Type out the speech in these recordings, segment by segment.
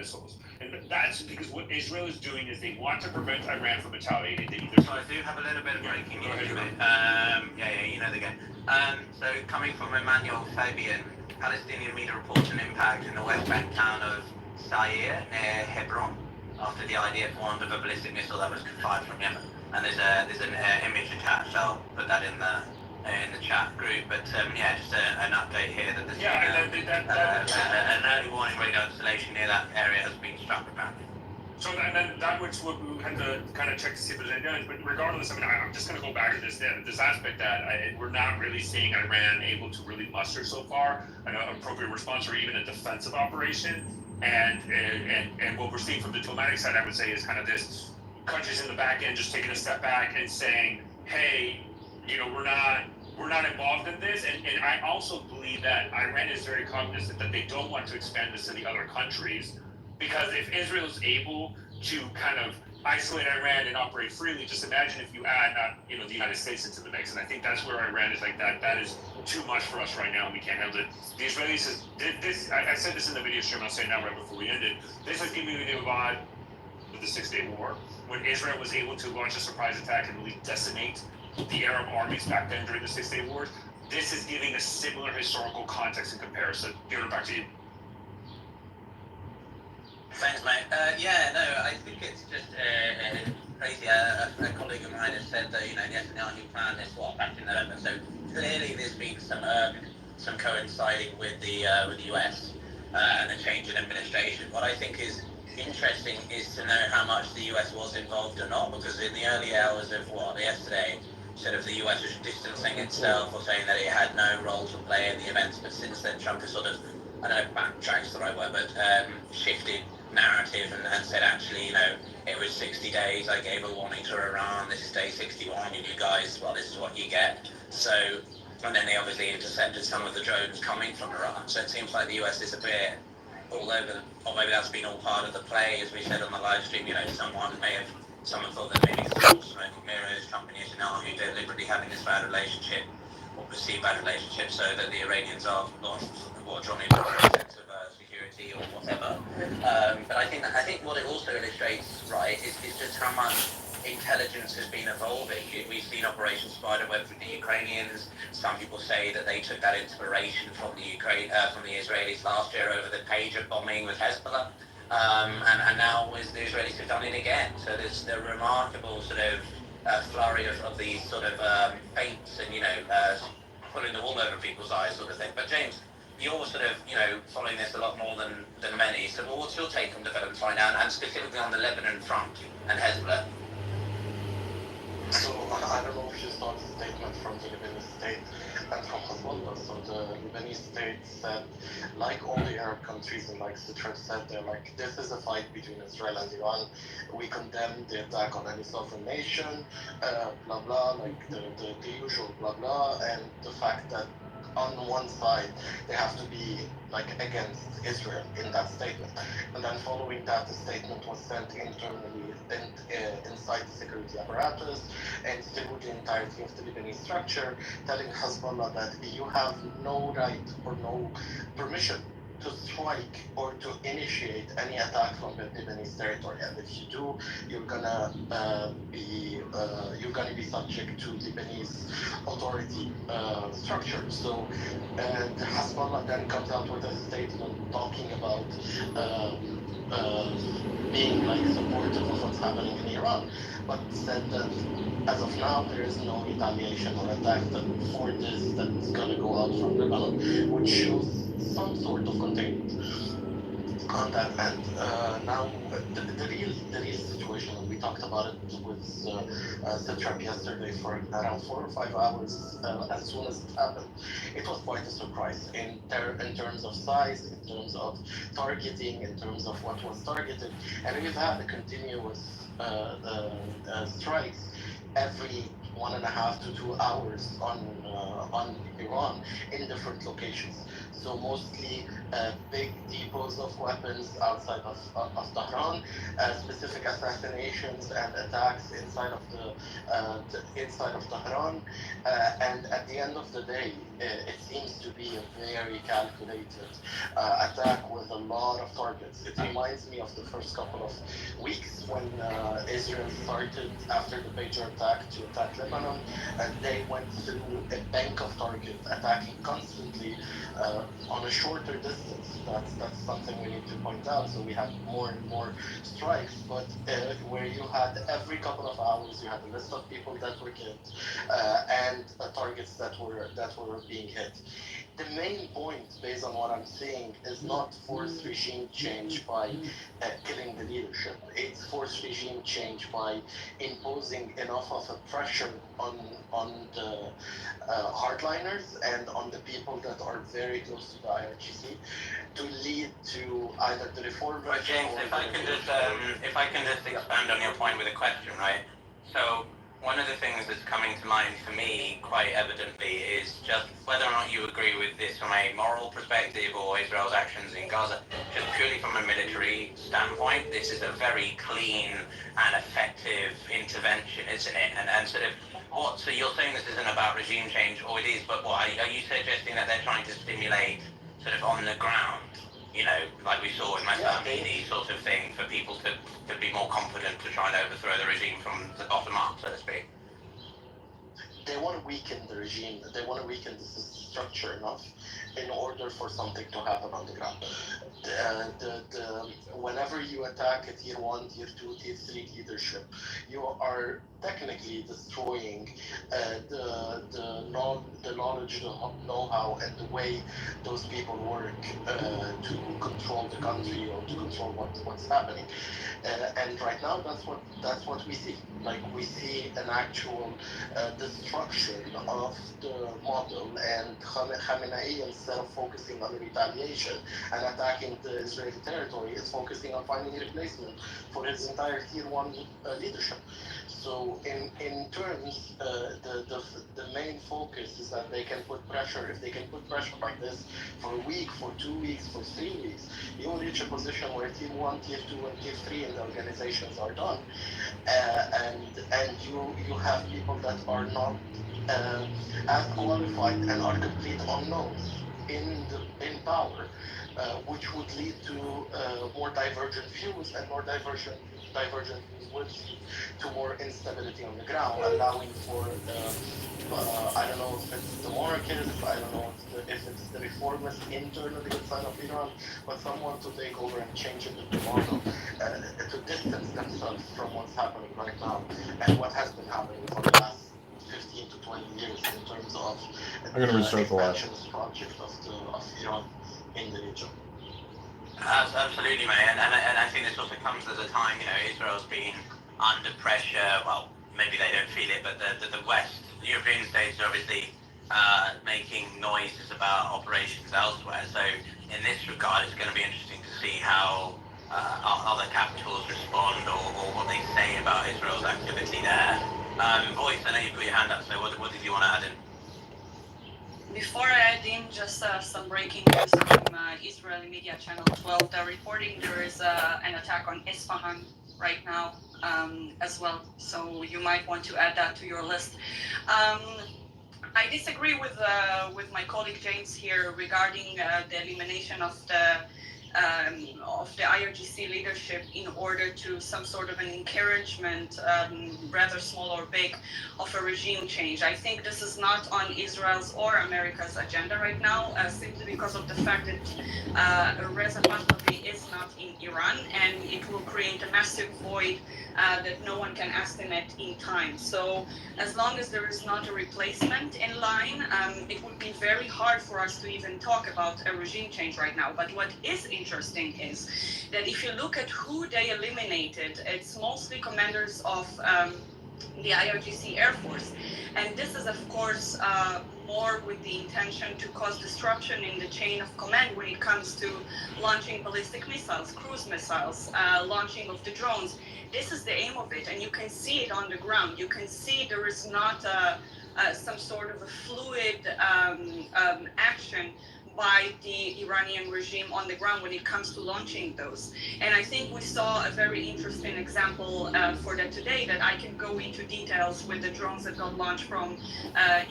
missiles. And that's because what Israel is doing is they want to prevent Iran from retaliating. They either... So I do have a little bit of breaking news. You know the game. So coming from Emmanuel Fabian, Palestinian media reports an impact in the West Bank town of Sair near Hebron after the IDF warned of a ballistic missile that was fired from Yemen. And there's an image attached. I'll put that in the chat group. But just an update here that there's an early warning radar installation near that area has been struck apparently. So and then that was what we had to kind of check to see if there's any damage. But regardless, I mean, I'm just going to go back to this aspect that we're not really seeing Iran able to really muster so far an appropriate response or even a defensive operation. And what we're seeing from the diplomatic side, I would say, is kind of this countries in the back end just taking a step back and saying, hey, you know, we're not involved in this. And I also believe that Iran is very cognizant that they don't want to expand this to the other countries. Because if Israel is able to kind of isolate Iran and operate freely, just imagine if you add, the United States into the mix. And I think that's where Iran is like that. That is too much for us right now, and we can't handle it. The Israelis I said this in the video stream, I'll say now right before we end it. This is giving me the vibe of the 6-Day War, when Israel was able to launch a surprise attack and really decimate the Arab armies back then during the 6-Day Wars. This is giving a similar historical context and comparison. Give it back to you. Thanks, mate. I think it's just crazy. A colleague of mine has said that, Netanyahu planned this back in November. So clearly there's been some coinciding with the US and the change in administration. What I think is interesting is to know how much the US was involved or not, because in the early hours of yesterday, sort of the US was distancing itself or saying that it had no role to play in the events, but since then Trump has sort of, I don't know if backtrack's the right word, but shifted narrative and said, actually, it was 60 days, I gave a warning to Iran, this is day 61, and you guys, this is what you get. So, and then they obviously intercepted some of the drones coming from Iran. So it seems like the US is a bit all over, or maybe that's been all part of the play, as we said on the live stream. Someone thought that maybe smoke and mirrors, Trump and Netanyahu deliberately having this bad relationship, or perceived bad relationship, so that the Iranians are drawn into a sense of security or whatever. But I think what it also illustrates, right, is just how much intelligence has been evolving. We've seen Operation Spiderweb from the Ukrainians. Some people say that they took that inspiration from the Israelis last year over the pager bombing with Hezbollah. And now the Israelis have done it again. So there's the remarkable sort of flurry of these sort of feints and, pulling the wool over people's eyes sort of thing. But James, you're sort of, following this a lot more than many. So what's your take on developments right now, and specifically on the Lebanon front and Hezbollah? So I don't know if you saw the statement from the Lebanese state and from Hezbollah. So the Lebanese state said, like all the Arab countries and like the church said, they're like, this is a fight between Israel and Iran. We condemn the attack on any sovereign nation, blah blah, like the usual blah blah, and the fact that on one side they have to be like against Israel in that statement. And then following that, the statement was sent internally inside the security apparatus and through the entirety of the Lebanese structure, telling Hezbollah that you have no right or no permission to strike or to initiate any attack from the Lebanese territory, and if you do, you're gonna be subject to Lebanese authority structure. So, and Hezbollah then comes out with a statement talking about being like supportive of what's happening in Iran, but said that as of now there is no retaliation or attack for this that's gonna go out from Lebanon, which shows some sort of containment on that end. Now, the real situation, and we talked about it with Satrap yesterday for around 4 or 5 hours as soon as it happened. It was quite a surprise in terms of size, in terms of targeting, in terms of what was targeted. And we've had a continuous strikes every 1.5 to 2 hours on Iran in different locations. So mostly big depots of weapons outside of Tehran, specific assassinations and attacks inside of Tehran, and at the end of the day, it seems to be a very calculated attack with a lot of targets. It reminds me of the first couple of weeks when Israel started after the Pager attack to attack Lebanon, and they went through a bank of targets, attacking constantly on a shorter distance. That's something we need to point out. So we had more and more strikes, but where you had every couple of hours, you had a list of people that were killed and targets that were being hit. The main point, based on what I'm seeing, is not forced regime change by killing the leadership. It's forced regime change by imposing enough of a pressure on the hardliners and on the people that are very close to the IRGC to lead to either the reform. Right, James, if I can just expand on your point with a question, right? So one of the things that's coming to mind for me quite evidently is just whether or not you agree with this from a moral perspective or Israel's actions in Gaza. Just purely from a military standpoint, this is a very clean and effective intervention, isn't it? And sort of what, so you're saying this isn't about regime change, or it is, but what, are you suggesting that they're trying to stimulate sort of on the ground, you know, like we saw in Masa Amini sort of thing, for people to be more confident to try and overthrow the regime from the bottom up, so to speak? They want to weaken the regime. They want to weaken the structure enough in order for something to happen on the ground. Whenever you attack a tier 1, tier 2, tier 3 leadership, you are technically destroying the knowledge, the know-how, and the way those people work to control the country or to control what's happening. And right now, that's what we see. Like, we see an actual destruction of the model, and Khamenei, instead of focusing on retaliation and attacking the Israeli territory, is focusing on finding a replacement for his entire tier 1 leadership. So in terms, the main focus is that they can put pressure. If they can put pressure like this for a week, for 2 weeks, for 3 weeks, you will reach a position where tier 1, tier 2, and tier 3 in the organizations are done, and you have people that are not as qualified and are complete unknowns in power, which would lead to more divergent views, and more divergent views would lead to more instability on the ground, allowing for I don't know if it's the monarchists, I don't know if it's the reformists internally inside of Iran, but someone to take over and change it to the model, to distance themselves from what's happening right now and what has been happening for the last 15 to 20 years in terms of the expansionist project of Iran in the region. Absolutely, mate. And I think this also comes at a time, you know, Israel's been under pressure. Well, maybe they don't feel it, but the West, the European states are obviously making noises about operations elsewhere. So in this regard, it's going to be interesting to see how other capitals respond, or what they say about Israel's activity there. Voice, I know you put your hand up, so what did you want to add in? Before I add in, just some breaking news from Israeli media channel 12. They're reporting there is an attack on Isfahan right now as well. So you might want to add that to your list. I disagree with my colleague James here regarding the elimination of the IRGC leadership in order to some sort of an encouragement, rather small or big, of a regime change. I think this is not on Israel's or America's agenda right now, simply because of the fact that Reza Pahlavi is not in Iran, and it will create a massive void that no one can estimate in time. So as long as there is not a replacement in line, it would be very hard for us to even talk about a regime change right now. But what is interesting is that if you look at who they eliminated, it's mostly commanders of the IRGC Air Force. And this is, of course, more with the intention to cause disruption in the chain of command when it comes to launching ballistic missiles, cruise missiles, launching of the drones. This is the aim of it, and you can see it on the ground. You can see there is not some sort of a fluid action by the Iranian regime on the ground when it comes to launching those. And I think we saw a very interesting example for that today, that I can go into details with the drones that got launched from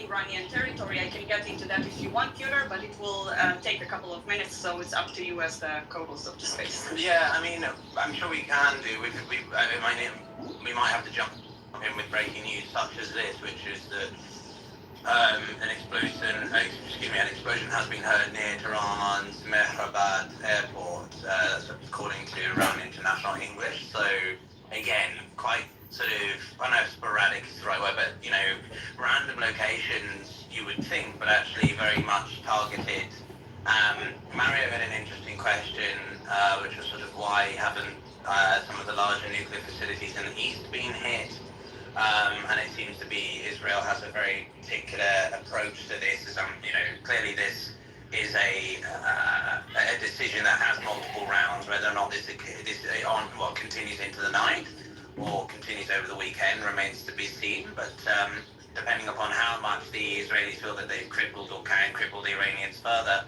Iranian territory. I can get into that if you want, Peter, but it will take a couple of minutes, so it's up to you as the co-host of the space. Yeah, I mean, I'm sure we can do. We might have to jump in with breaking news such as this, which is that an explosion has been heard near Tehran's Mehrabad airport, that's according to Iran International English. So again, quite sort of, I don't know if sporadic is the right word, but random locations you would think, but actually very much targeted. Mario had an interesting question, which was sort of why haven't some of the larger nuclear facilities in the east been hit? And it seems to be Israel has a very particular approach to this. Clearly this is a decision that has multiple rounds. Whether or not this continues into the night or continues over the weekend remains to be seen. But depending upon how much the Israelis feel that they've crippled or can cripple the Iranians further,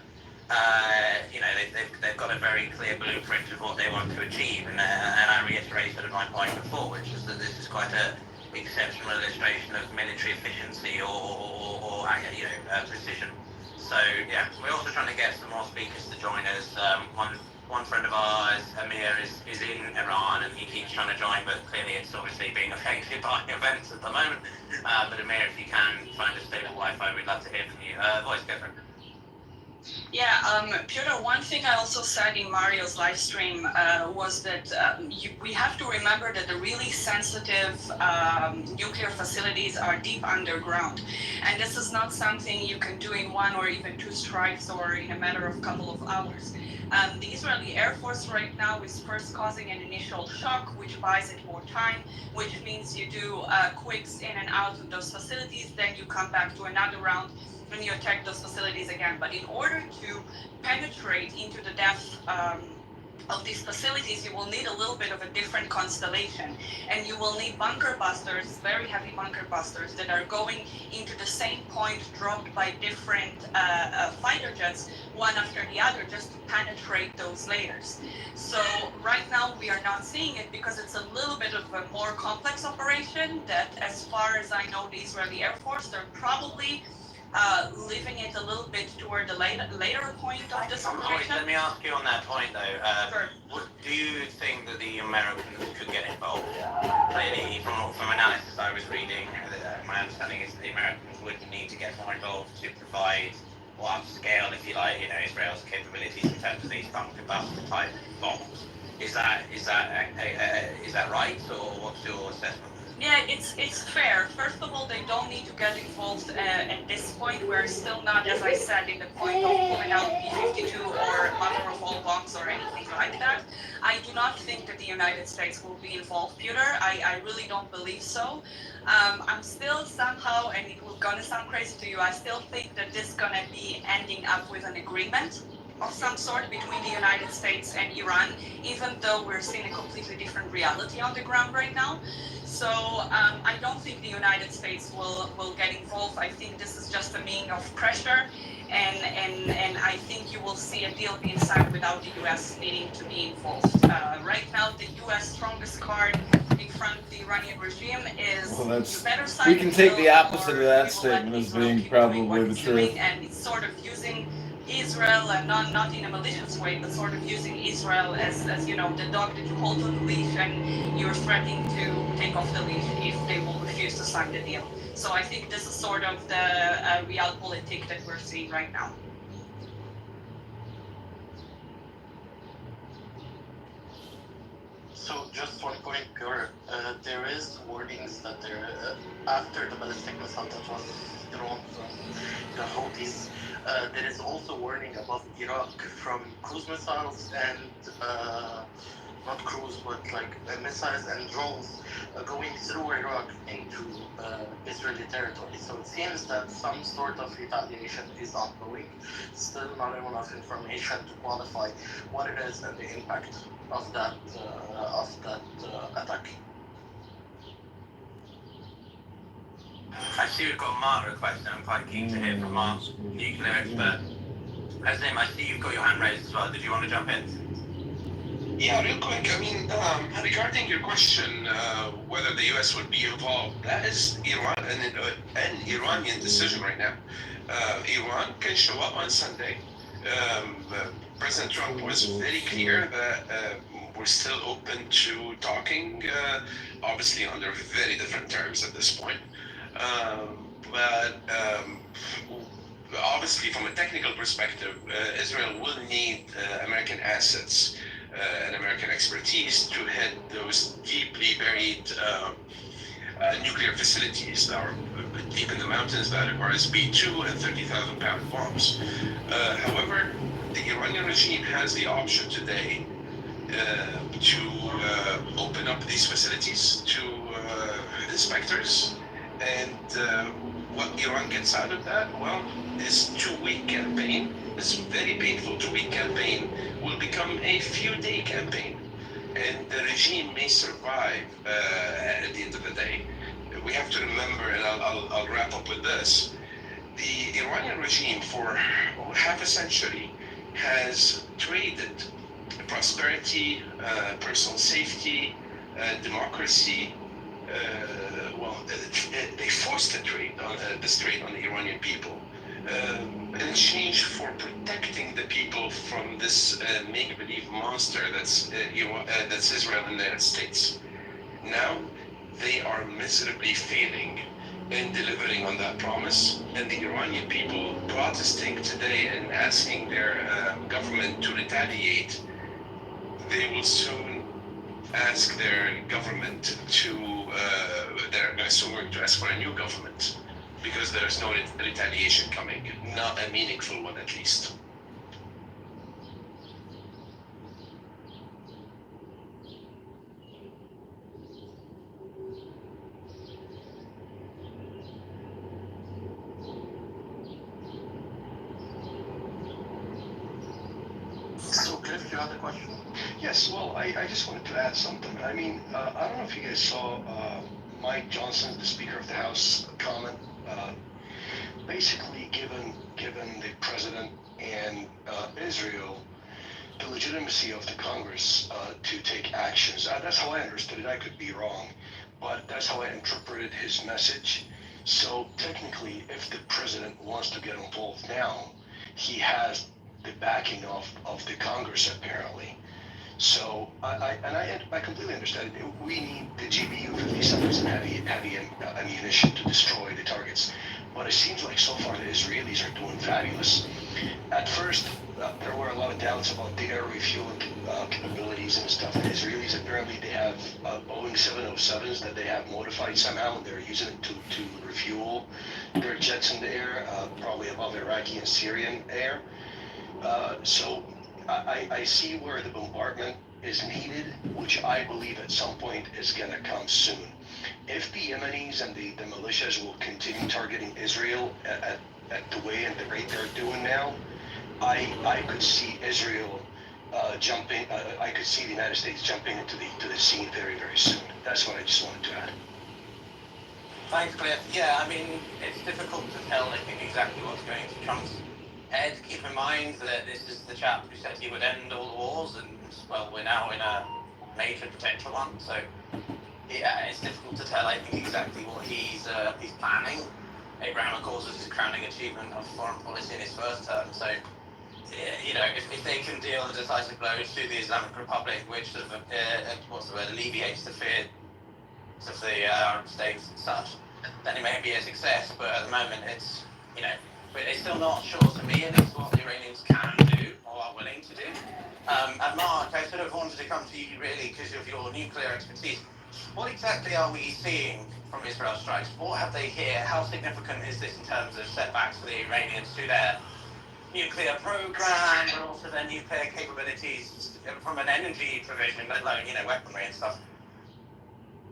they've got a very clear blueprint of what they want to achieve. And I reiterate sort of my point before, which is that this is quite a exceptional illustration of military efficiency or precision. So yeah, we're also trying to get some more speakers to join us. One friend of ours, Amir, is in Iran and he keeps trying to join, but clearly it's obviously being affected by events at the moment. But Amir, if you can find a stable Wi-Fi, we'd love to hear from you. Voice, go for it. Yeah, Peter, one thing I also said in Mario's live stream was that we have to remember that the really sensitive nuclear facilities are deep underground. And this is not something you can do in one or even two strikes or in a matter of a couple of hours. The Israeli Air Force right now is first causing an initial shock, which buys it more time, which means you do quicks in and out of those facilities, then you come back to another round and you attack those facilities again. But in order to penetrate into the depth of these facilities, you will need a little bit of a different constellation, and you will need bunker busters, very heavy bunker busters that are going into the same point dropped by different fighter jets, one after the other, just to penetrate those layers. So right now we are not seeing it because it's a little bit of a more complex operation that, as far as I know, the Israeli Air Force, they're probably leaving it a little bit toward the later point of this operation. Let me ask you on that point though. Sure. Do you think that the Americans could get involved? Clearly, from analysis I was reading, my understanding is that the Americans would need to get more involved to provide or upscale, if you like, Israel's capabilities in terms of these bunker buster type bombs. Is that right, or what's your assessment? Yeah, it's fair. First of all, they don't need to get involved at this point. We're still not, as I said, in the point of pulling out P-52 or mother of all bombs or anything like that. I do not think that the United States will be involved, Peter. I really don't believe so. I'm still somehow, and it will gonna sound crazy to you, I still think that this is gonna be ending up with an agreement of some sort between the United States and Iran, even though we're seeing a completely different reality on the ground right now. So I don't think the United States will get involved. I think this is just a means of pressure, and I think you will see a deal being signed without the U.S. needing to be involved. Right now, the U.S. strongest card in front of the Iranian regime is you better sign we can take the opposite of that statement as being probably the truth. And it's sort of using Israel, and not in a malicious way, but sort of using Israel as the dog that you hold on the leash and you're threatening to take off the leash if they will refuse to sign the deal. So I think this is sort of the realpolitik that we're seeing right now. So just one point, Pure. There is warnings that after the ballistic missile that was thrown from the Houthis, there is also warning above Iraq from cruise missiles and not cruise, but like missiles and drones going through Iraq into Israeli territory. So it seems that some sort of retaliation is ongoing. Still not enough information to qualify what it is and the impact of that attack. I see we've got a Mark request, and I'm quite keen to hear from Mark, nuclear expert. Azim, I see you've got your hand raised as well. Did you want to jump in? Yeah, real quick. I mean, regarding your question, whether the U.S. would be involved, that is an Iranian decision right now. Iran can show up on Sunday. President Trump was very clear that we're still open to talking, obviously under very different terms at this point. But obviously, from a technical perspective, Israel will need American assets and American expertise to hit those deeply buried nuclear facilities that are deep in the mountains that requires B-2 and 30,000-pound bombs. However, the Iranian regime has the option today to open up these facilities to inspectors, and what Iran gets out of that, well, this 2-week campaign, this very painful 2-week campaign, will become a few-day campaign, and the regime may survive at the end of the day. We have to remember, and I'll wrap up with this, the Iranian regime for half a century has traded prosperity, personal safety, democracy. They forced the trade on the Iranian people in exchange for protecting the people from this make-believe monster that's Israel and the United States. Now they are miserably failing in delivering on that promise, and the Iranian people protesting today and asking their government to retaliate, they will soon ask their government they're going to ask for a new government, because there's no retaliation coming, not a meaningful one at least. So, Cliff, you had a question? Yes, well, I just wanted to add something. I mean, I don't know if you guys saw Mike Johnson, the Speaker of the House, comment. Basically, given the president and Israel the legitimacy of the Congress to take actions. That's how I understood it. I could be wrong, but that's how I interpreted his message. So technically, if the president wants to get involved now, he has the backing of the Congress apparently. So I completely understand. We need the GBU-57s and heavy ammunition to destroy the targets. But it seems like so far the Israelis are doing fabulous. At first, there were a lot of doubts about the air refueling capabilities and stuff. The Israelis apparently they have Boeing 707s that they have modified somehow, and they're using it to refuel their jets in the air, probably above Iraqi and Syrian air. So I see where the bombardment is needed, which I believe at some point is going to come soon. If the Yemenis and the militias will continue targeting Israel at the way and the rate they're doing now, I could see Israel jumping. I could see the United States jumping into the scene very, very soon. That's what I just wanted to add. Thanks, Cliff. Yeah, I mean, it's difficult to tell, I think, exactly what's going to Trump's head. Keep in mind that this is the chap who said he would end all the wars, and, well, we're now in a major potential one, so, yeah, it's difficult to tell, I think, exactly what he's planning. Abraham, of course, was his crowning achievement of foreign policy in his first term, so, you know, if they can deal the decisive blows to the Islamic Republic, which sort of, alleviates the fear of the Arab states and such, then it may be a success, but at the moment it's, you know, but it's still not sure to me, at least, what the Iranians can do or are willing to do. And Mark, I sort of wanted to come to you really because of your nuclear expertise. What exactly are we seeing from Israel strikes? What have they here? How significant is this in terms of setbacks for the Iranians to their nuclear program, but also their nuclear capabilities from an energy provision, let alone, you know, weaponry and stuff?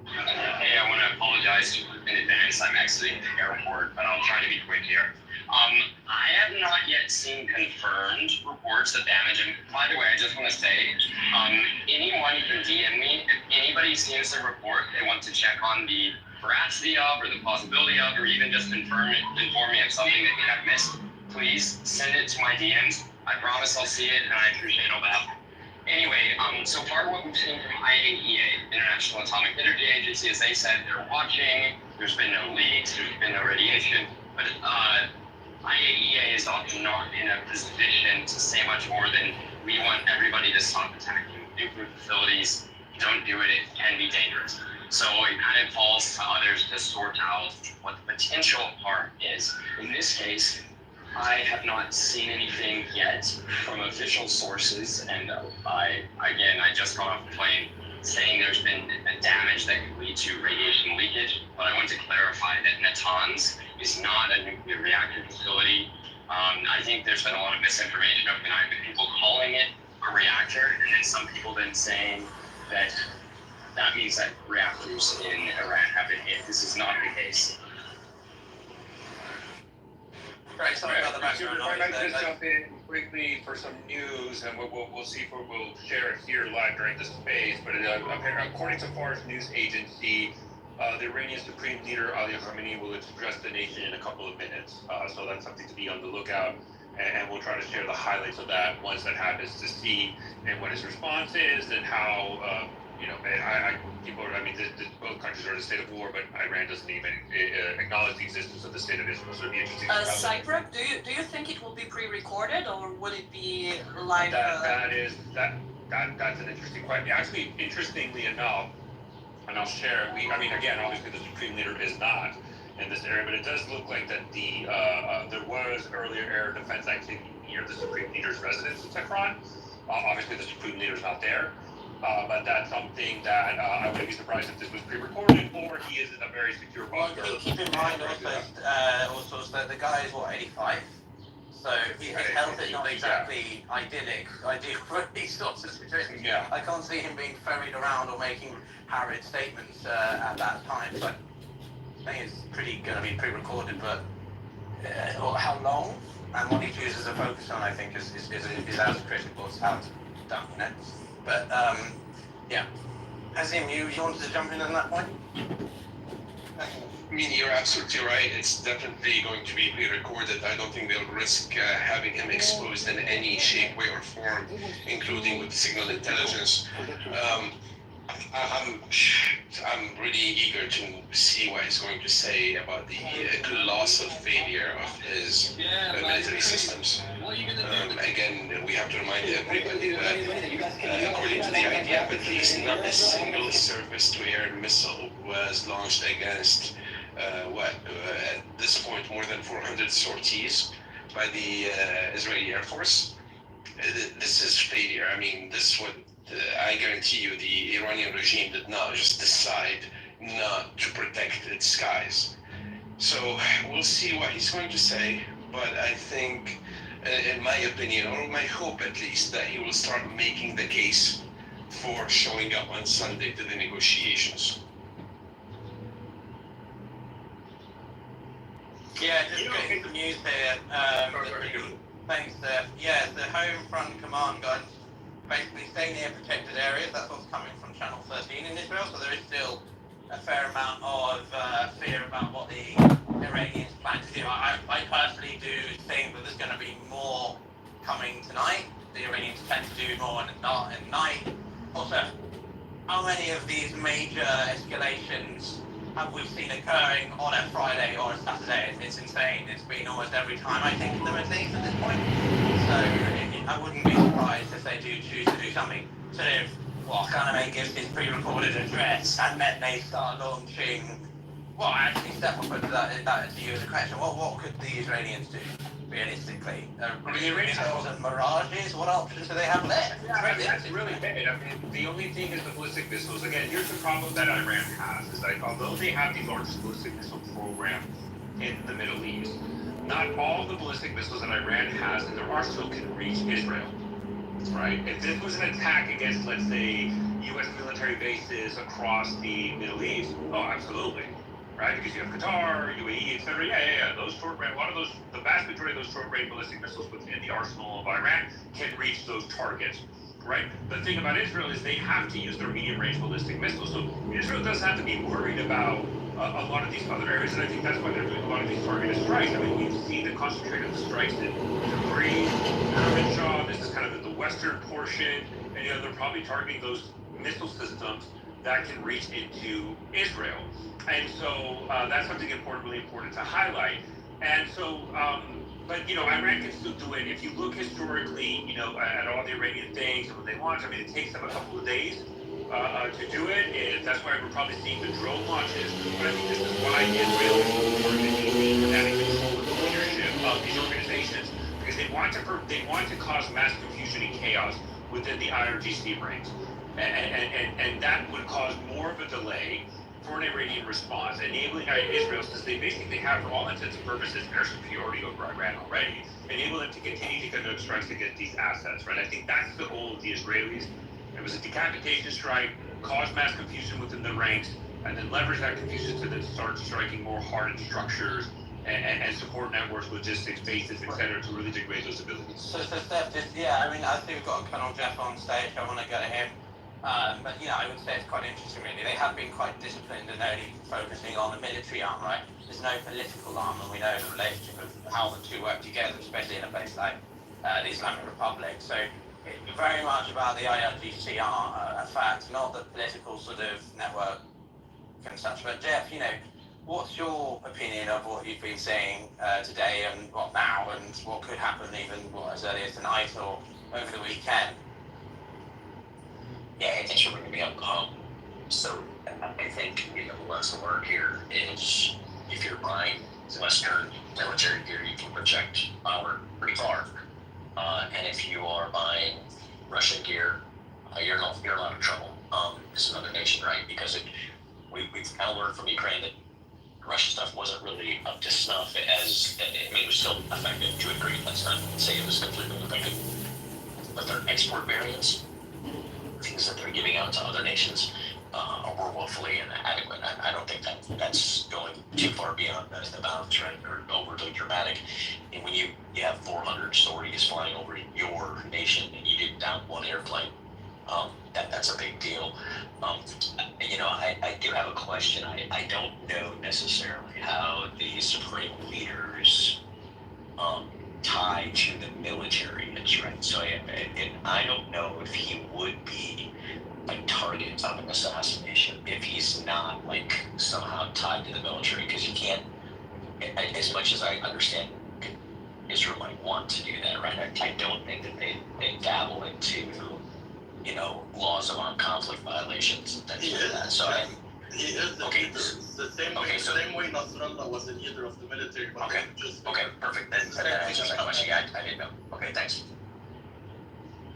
Hey, I want to apologize in advance. I'm exiting the airport, but I'll try to be quick here. I have not yet seen confirmed reports of damage. And by the way, I just want to say, anyone can DM me. If anybody sees a report they want to check on the veracity of, or the possibility of, or even just inform me of something that they have missed, please send it to my DMs. I promise I'll see it, and I appreciate all that. Anyway, so far what we've seen from IAEA, International Atomic Energy Agency, is they said they're watching. There's been no leaks. There's been no radiation. But IAEA is often not in a position to say much more than we want everybody to stop attacking nuclear facilities. Don't do it. It can be dangerous. So it kind of falls to others to sort out what the potential harm is. In this case, I have not seen anything yet from official sources, and I just got off the plane saying there's been damage that could lead to radiation leakage, but I want to clarify that Natanz is not a nuclear reactor facility. I think there's been a lot of misinformation overnight with people calling it a reactor, and then some people then saying that that means that reactors in Iran have been hit. This is not the case. Right, sorry about the background I might noise just there. jump in quickly for some news, and we'll see if we'll share it here live during this space. But according to Fars News Agency, the Iranian Supreme Leader Ali Khamenei will address the nation in a couple of minutes. So that's something to be on the lookout. And we'll try to share the highlights of that once that happens, to see and what his response is and how I mean, both countries are in a state of war, but Iran doesn't even acknowledge the existence of the state of Israel. So it'd be interesting. Cypric, do you think it will be pre-recorded or will it be live? That's an interesting question. Actually, interestingly enough, and I'll share. Again, obviously the Supreme Leader is not in this area, but it does look like that there was earlier air defense activity near the Supreme Leader's residence in Tehran. Obviously, the Supreme Leader's not there. But that's something that I wouldn't be surprised if this was pre-recorded or he is in a very secure bunker. Keep in mind also that the guy is, 85? So his health is not exactly ideal for these sorts of situations. Yeah. I can't see him being ferried around or making harried statements at that time. So I think it's going to be pre-recorded, but how long and what he chooses to focus on, I think, is as critical as how it's done. But, yeah. Hazim, you wanted to jump in on that point? I mean, you're absolutely right. It's definitely going to be pre-recorded. I don't think they'll risk having him exposed in any shape, way, or form, including with signal intelligence. I'm really eager to see what he's going to say about the colossal failure of his military systems. Again, we have to remind everybody that according to the IDF, at least not a single surface-to-air missile was launched against at this point more than 400 sorties by the Israeli Air Force. This is failure. I mean, this would. I guarantee you the Iranian regime did not just decide not to protect its skies. So we'll see what he's going to say, but I think, in my opinion, or my hope at least, that he will start making the case for showing up on Sunday to the negotiations. Yeah, just getting some news here. Thanks, yeah, the Home Front Command guidance. Basically stay near protected areas. That's what's coming from Channel 13 in Israel. So there is still a fair amount of fear about what the Iranians plan to do. I personally do think that there's going to be more coming tonight. The Iranians tend to do more at night. Also, how many of these major escalations have we seen occurring on a Friday or a Saturday? It's insane. It's been almost every time, I think, at least at this point. So I wouldn't be surprised if they do choose to do something sort of what Khamenei gives his pre-recorded address, and then they start launching. Well, actually, Stefan put that to you as a question. What could the Israelis do realistically? Missiles and mirages. What options do they have left? Yeah, that's really bad. I mean, the only thing is the ballistic missiles. Again, here's the problem that Iran has: is like although they have the largest ballistic missile program in the Middle East, not all the ballistic missiles that Iran has in their arsenal can reach Israel, right? If this was an attack against, let's say, U.S. military bases across the Middle East, oh, absolutely, right? Because you have Qatar, UAE, etc. Yeah. Those the vast majority of those short-range ballistic missiles within the arsenal of Iran can reach those targets. right? The thing about Israel is they have to use their medium-range ballistic missiles. So Israel doesn't have to be worried about a lot of these other areas, and I think that's why they're doing a lot of these targeted strikes. I mean, we've seen the concentrated strikes in Debris, Kermanshah. This is kind of in the western portion, and they're probably targeting those missile systems that can reach into Israel. And so that's something important, really important to highlight. And so, but Iran can still do it. If you look historically, at all the Iranian things and what they launch, I mean, it takes them a couple of days to do it. And that's why we're probably seeing the drone launches. But I think this is why Israel is so important in having control of the leadership of these organizations, because they want to cause mass confusion and chaos within the IRGC ranks, and that would cause more of a delay for an Iranian response, enabling Israel, since they basically have, for all intents and purposes, air superiority over Iran already, enable them to continue to conduct strikes against these assets, right? I think that's the goal of the Israelis. It was a decapitation strike, cause mass confusion within the ranks, and then leverage that confusion to then start striking more hardened structures and support networks, logistics, bases, etc., to really degrade those abilities. So Steph, I mean, I think we've got Colonel Jeff on stage. I want to go to him. But I would say it's quite interesting, really. They have been quite disciplined and only focusing on the military arm, right? There's no political arm, and we know the relationship of how the two work together, especially in a place like the Islamic Republic. So it's very much about the IRGC fact, not the political sort of network and such. But Jeff, what's your opinion of what you've been saying today, and what now, and what could happen even as early as tonight or over the weekend? Yeah, thanks for bringing me up. So I think the lesson learned here is if you're buying Western military gear, you can project power pretty far. And if you are buying Russian gear, you're in a lot of trouble. It's another nation, right? Because we've kind of learned from Ukraine that Russian stuff wasn't really up to snuff it was still effective to a degree. Let's not say it was completely effective. But their export variants, things that they're giving out to other nations, were woefully inadequate. I don't think that's going too far beyond the bounds, right, or overly dramatic. And when you have 400 stories flying over your nation and you get down one airplane, that's a big deal. I do have a question. I don't know necessarily how the supreme leaders tie to the military is, right? So I don't know if he would be target of an assassination if he's not somehow tied to the military, because you can't, as much as I understand Israel might want to do that, right? I don't think that they dabble into laws of armed conflict violations and things like that. So he is the leader. The same way Nasrallah was the leader of the military. But okay, perfect. That answers my question. Yeah, I didn't know. Okay, thanks.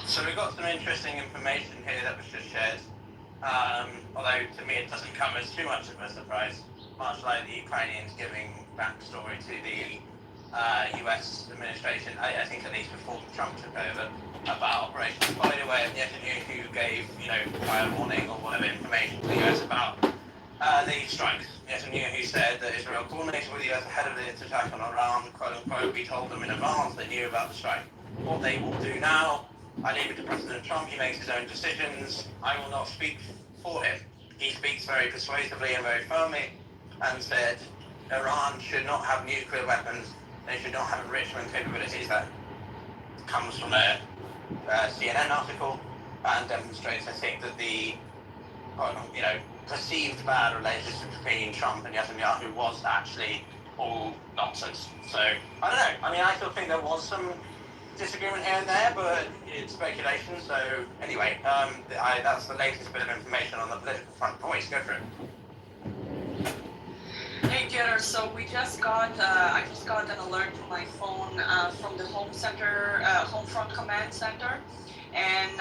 So we've got some interesting information here that was just shared. Although to me it doesn't come as too much of a surprise, much like the Ukrainians giving backstory to the US administration, I think at least before Trump took over, about operations. By the way, Netanyahu gave, prior warning or whatever information to the US about the strikes. Netanyahu said that Israel coordinated with the US ahead of its attack on Iran, quote unquote. We told them in advance they knew about the strike. What they will do now, I leave it to President Trump. He makes his own decisions. I will not speak for him. He speaks very persuasively and very firmly, and said Iran should not have nuclear weapons. They should not have enrichment capabilities. That comes from a CNN article and demonstrates, I think, that the perceived bad relationship between Trump and Netanyahu was actually all nonsense. So I don't know. I mean, I still think there was some disagreement here and there, but it's speculation. So anyway, that's the latest bit of information on the political front. Voice, go for it. Hey, Getter, so I just got an alert to my phone from the Home Front Command Center, and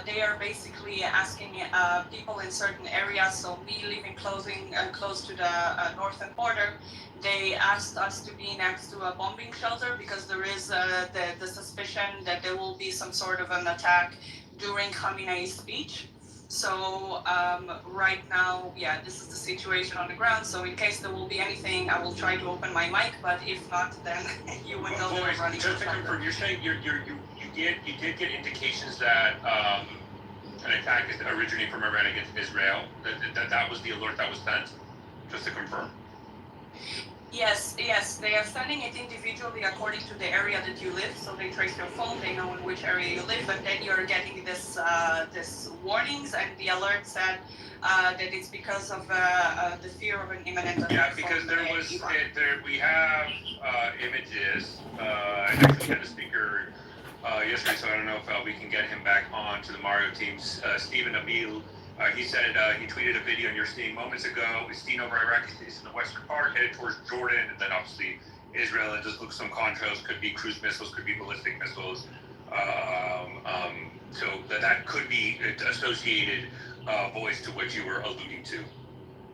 they are basically asking people in certain areas, so me living close to the northern border, they asked us to be next to a bombing shelter because there is the suspicion that there will be some sort of an attack during Khamenei's speech. So right now, this is the situation on the ground. So in case there will be anything, I will try to open my mic. But if not, then you would know that I'm running. Just to confirm, you're saying you did get indications that an attack is originating from Iran against Israel. That was the alert that was sent, just to confirm. Yes, they are sending it individually according to the area that you live. So they trace your phone, they know in which area you live, and then you're getting this warnings, and the alert said that it's because of the fear of an imminent attack. Yeah, because we have images. I actually had a speaker yesterday, so I don't know if we can get him back on to the Mario teams. Stephen Abil. He said he tweeted a video you're seeing moments ago. We've seen over Iraqi cities in the western part, headed towards Jordan, and then obviously Israel. It just looks some contrails. Could be cruise missiles, could be ballistic missiles. So that could be associated voice to what you were alluding to.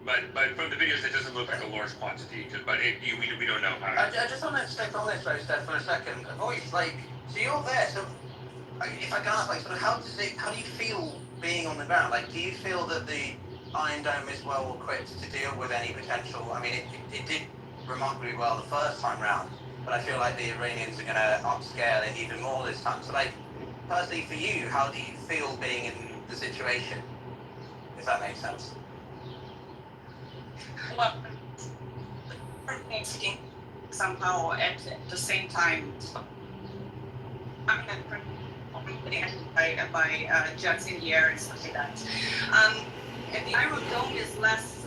But from the videos, it doesn't look like a large quantity. But we don't know how. I just want to stick on this, though, Steph, for a second. Voice, like, so you're there. So if I can ask, like, sort of, how do you feel being on the ground? Like, do you feel that the Iron Dome is well equipped to deal with any potential? I mean, it did remarkably well the first time round, but I feel like the Iranians are going to upscale it even more this time. So, like, personally for you, how do you feel being in the situation? If that makes sense. Well, somehow at the same time, I'm by jets in the air and stuff like that. And the Iron Dome is less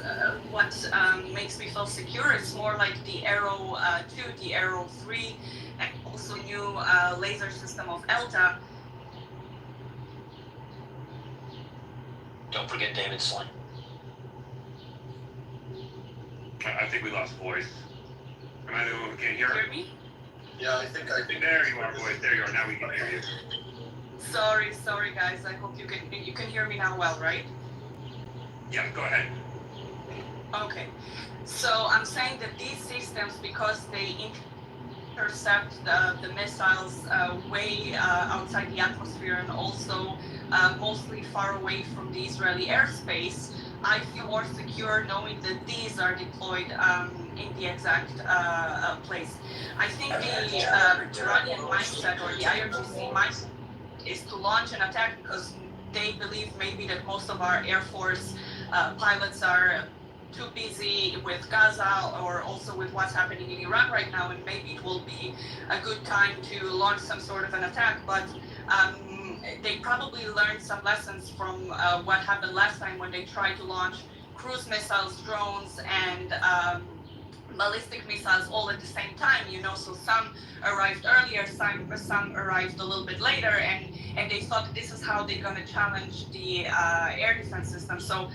what makes me feel secure. It's more like the Arrow 2, the Arrow 3, and also new laser system of ELTA. Don't forget David Sling. I think we lost voice. Am I the one who can't hear Hear it? me? Yeah, I think There you are, voice. There you are. Now we can hear you. Sorry guys. I hope you can hear me now well, right? Yeah, go ahead. Okay. So I'm saying that these systems, because they intercept the missiles way outside the atmosphere and also mostly far away from the Israeli airspace, I feel more secure knowing that these are deployed in the exact place. I think the Iranian mindset or the IRGC mindset is to launch an attack because they believe maybe that most of our Air Force pilots are too busy with Gaza or also with what's happening in Iran right now, and maybe it will be a good time to launch some sort of an attack. But they probably learned some lessons from what happened last time when they tried to launch cruise missiles, drones, and ballistic missiles all at the same time, so some arrived earlier, some arrived a little bit later, and they thought this is how they're going to challenge the air defense system. So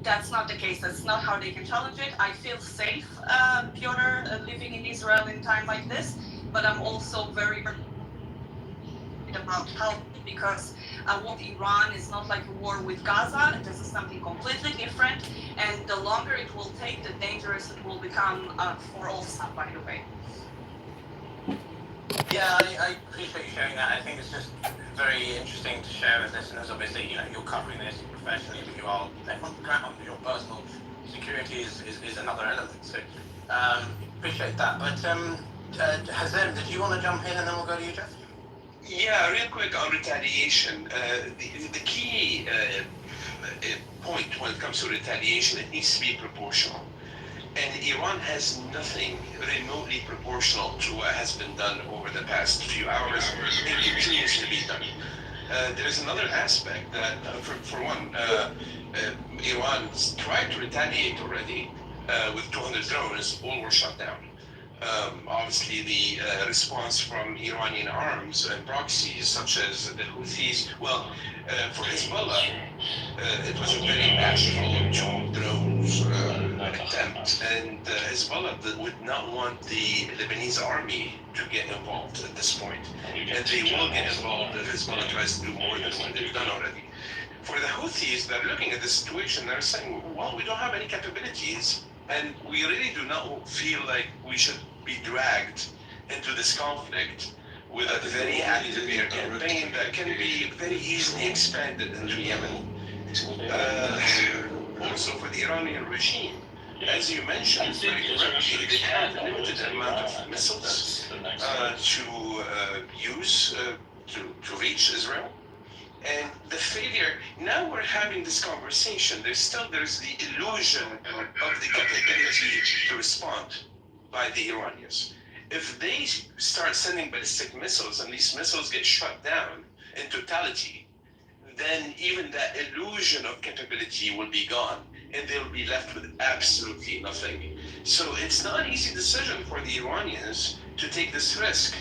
that's not the case. That's not how they can challenge it. I feel safe, Piotr, living in Israel in time like this, but I'm also very about health because war with Iran is not like a war with Gaza. This is something completely different, and the longer it will take, the dangerous it will become for all sides, by the way. Yeah, I appreciate you sharing that. I think it's just very interesting to share with listeners. Obviously, you're covering this professionally, but you are on the ground. Your personal security is another element. So appreciate that. But Hazem, did you want to jump in and then we'll go to you, Jeff? Yeah, real quick on retaliation. The key point when it comes to retaliation, it needs to be proportional. And Iran has nothing remotely proportional to what has been done over the past few hours. It continues to be done. There's another aspect that, for one, Iran tried to retaliate already with 200 drones, all were shut down. Obviously, the response from Iranian arms and proxies, such as the Houthis, for Hezbollah, it was a very natural drones attempt, and Hezbollah would not want the Lebanese army to get involved at this point, and they will get involved if Hezbollah tries to do more than what they've done already. For the Houthis, they're looking at the situation, they're saying, well, we don't have any capabilities, and we really do not feel like we should be dragged into this conflict with a very active air campaign that can be very easily expanded into Yemen. Also for the Iranian regime, as you mentioned very correctly, they have a limited amount of missiles to use to reach Israel. And the failure, now we're having this conversation. There's the illusion of the capability to respond by the Iranians. If they start sending ballistic missiles and these missiles get shut down in totality, then even that illusion of capability will be gone and they'll be left with absolutely nothing. So it's not an easy decision for the Iranians to take this risk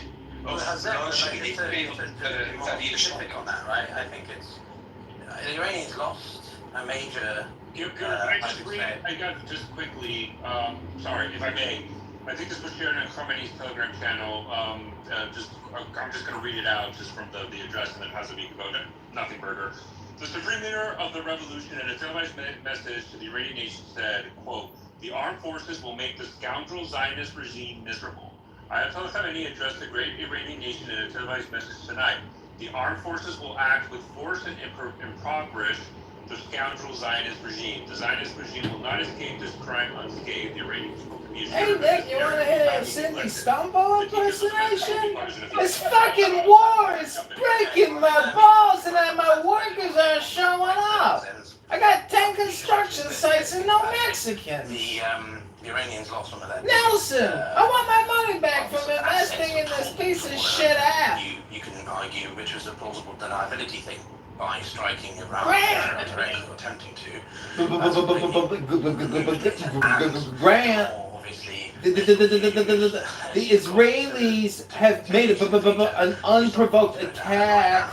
of launching a failed retaliation. On that, right? I think it's the Iranians lost a major. Can I just read? I got just quickly. Sorry, if I may. I think this was shared on Khamenei's Telegram channel. I'm just going to read it out just from the address and then pass it about it. Nothing burger. The Supreme Leader of the Revolution in a televised message to the Iranian nation said, quote, "The armed forces will make the scoundrel Zionist regime miserable." Ayatollah Khamenei addressed the great Iranian nation in a televised message tonight. The armed forces will act with force and impoverish the scoundrel Zionist regime. The Zionist regime will not escape this crime unscathed. The Iranian people can be assured. Hey Nick, you wanna hit a Cindy Stumble impersonation? This fucking war is breaking my balls and my workers aren't showing up. I got 10 construction sites and no Mexicans. The Iranians lost some of that. Nelson, I want my money back from investing in this piece of shit app. You can argue which was a plausible deniability thing by striking Iran or attempting to. Grant, Obviously, the Israelis have made an unprovoked attack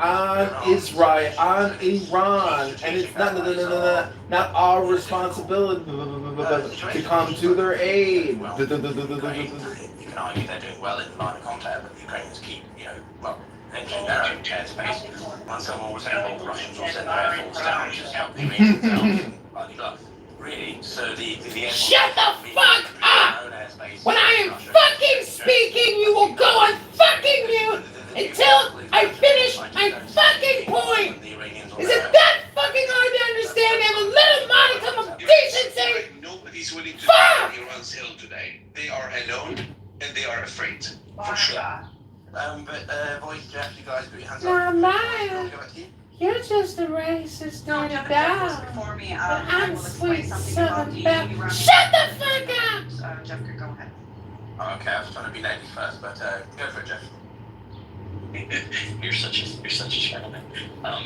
on Israel, on Iran, and it's not our responsibility to come to their aid. you can argue they're doing well in line of contact, but the Ukrainians keep, entering their own airspace. When someone was able, the Russians will send their air force down to help the Iranians out. Really? So the Shut the fuck up! When I am fucking speaking, you will go on fucking mute until I finish my fucking point! Is it that fucking hard to understand? Have a little modicum of decency! Nobody's willing to die on Iran's hill today. They are alone and they are afraid. For sure. Voice, Jeff, you guys put your hands Now, up. Maya, you're just a racist No, dirty Jeff was dog. before me. But I I'm will explain sweet something southern about the belle. Iranian. Shut the fuck up! Jeff could go ahead. Oh, okay, I was trying to be lady first, but go for it, Jeff. You're such a gentleman. No,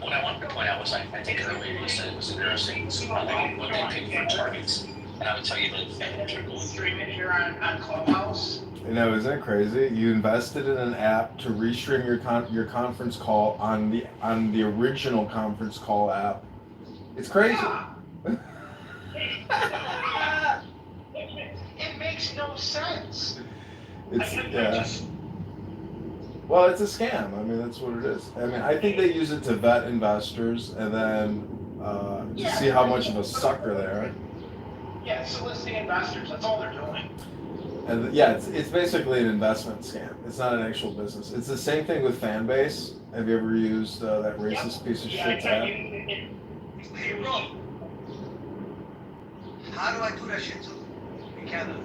what I wanted to point out was I think earlier you said it was interesting what they pick for targets, and I would tell you that they're going Stream it here on Clubhouse. You know, isn't it crazy? You invested in an app to restring your conference call on the original conference call app. It's crazy. Yeah. It makes no sense. Well, it's a scam. I mean, that's what it is. I mean, I think they use it to vet investors and then to see how much of a sucker they are. Yeah, soliciting investors. That's all they're doing. And yeah, it's basically an investment scam. It's not an actual business. It's the same thing with Fanbase. Have you ever used that racist piece of shit app? Hey, Rob. How do I do that shit in Canada?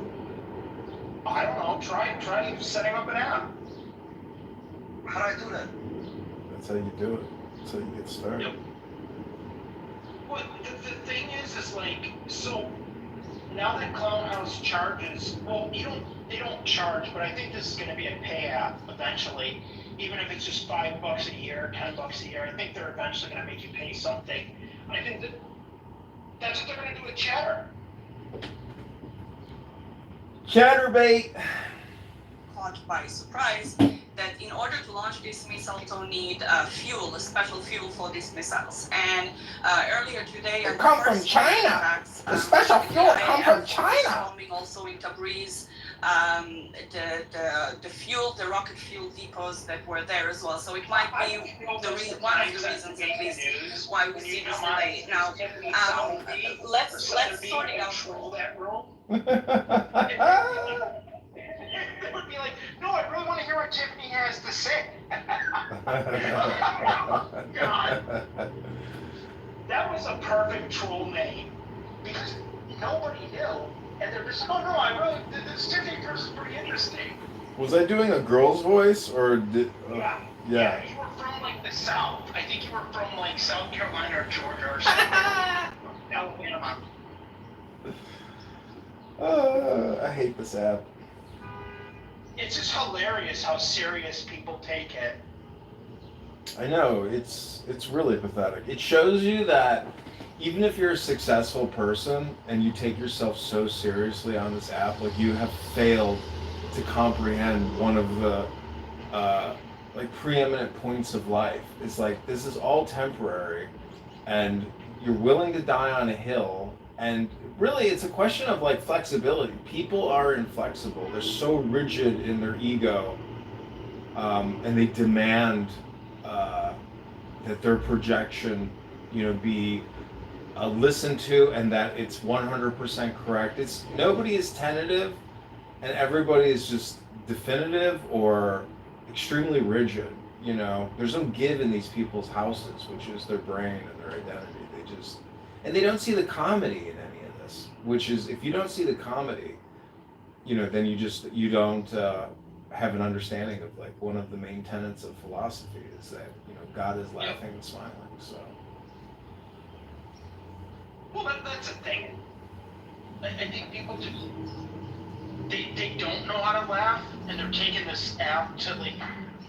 I don't know. Try setting up an app. How do I do that? That's how you do it. That's how you get started. Yep. Well, the thing is like, so now that Clownhouse charges, well, they don't charge, but I think this is going to be a pay app eventually. Even if it's just $5 a year, $10 a year, I think they're eventually going to make you pay something. I think that's what they're going to do with Chatter. Chatterbait. Caught by surprise that in order to launch these missiles, you'll need fuel, a special fuel for these missiles. And earlier today, They come from China. The special fuel come from China. Also in Tabriz, the fuel, the rocket fuel depots that were there as well. So it might be one of the reasons, at least, why we see this delay. Now, let's sort it out. It would be like, no, I really want to hear what Tiffany has to say. God. That was a perfect troll name because nobody knew. And they're just, oh no, this Tiffany person's pretty interesting. Was I doing a girl's voice or did? Yeah. Yeah, you were from like the South. I think you were from like South Carolina or Georgia or something. Alabama. I hate this app. It's just hilarious how serious people take it. I know, it's really pathetic. It shows you that even if you're a successful person and you take yourself so seriously on this app, like you have failed to comprehend one of the like preeminent points of life. It's like this is all temporary, and you're willing to die on a hill. And really, it's a question of like flexibility. People are inflexible. They're so rigid in their ego, and they demand that their projection, be listened to, and that it's 100% correct. It's nobody is tentative, and everybody is just definitive or extremely rigid. There's no give in these people's houses, which is their brain and their identity. And they don't see the comedy in any of this. Which is, if you don't see the comedy, then you don't have an understanding of like one of the main tenets of philosophy is that God is laughing and smiling. So. Well, that's the thing. I think people just they don't know how to laugh, and they're taking this app to like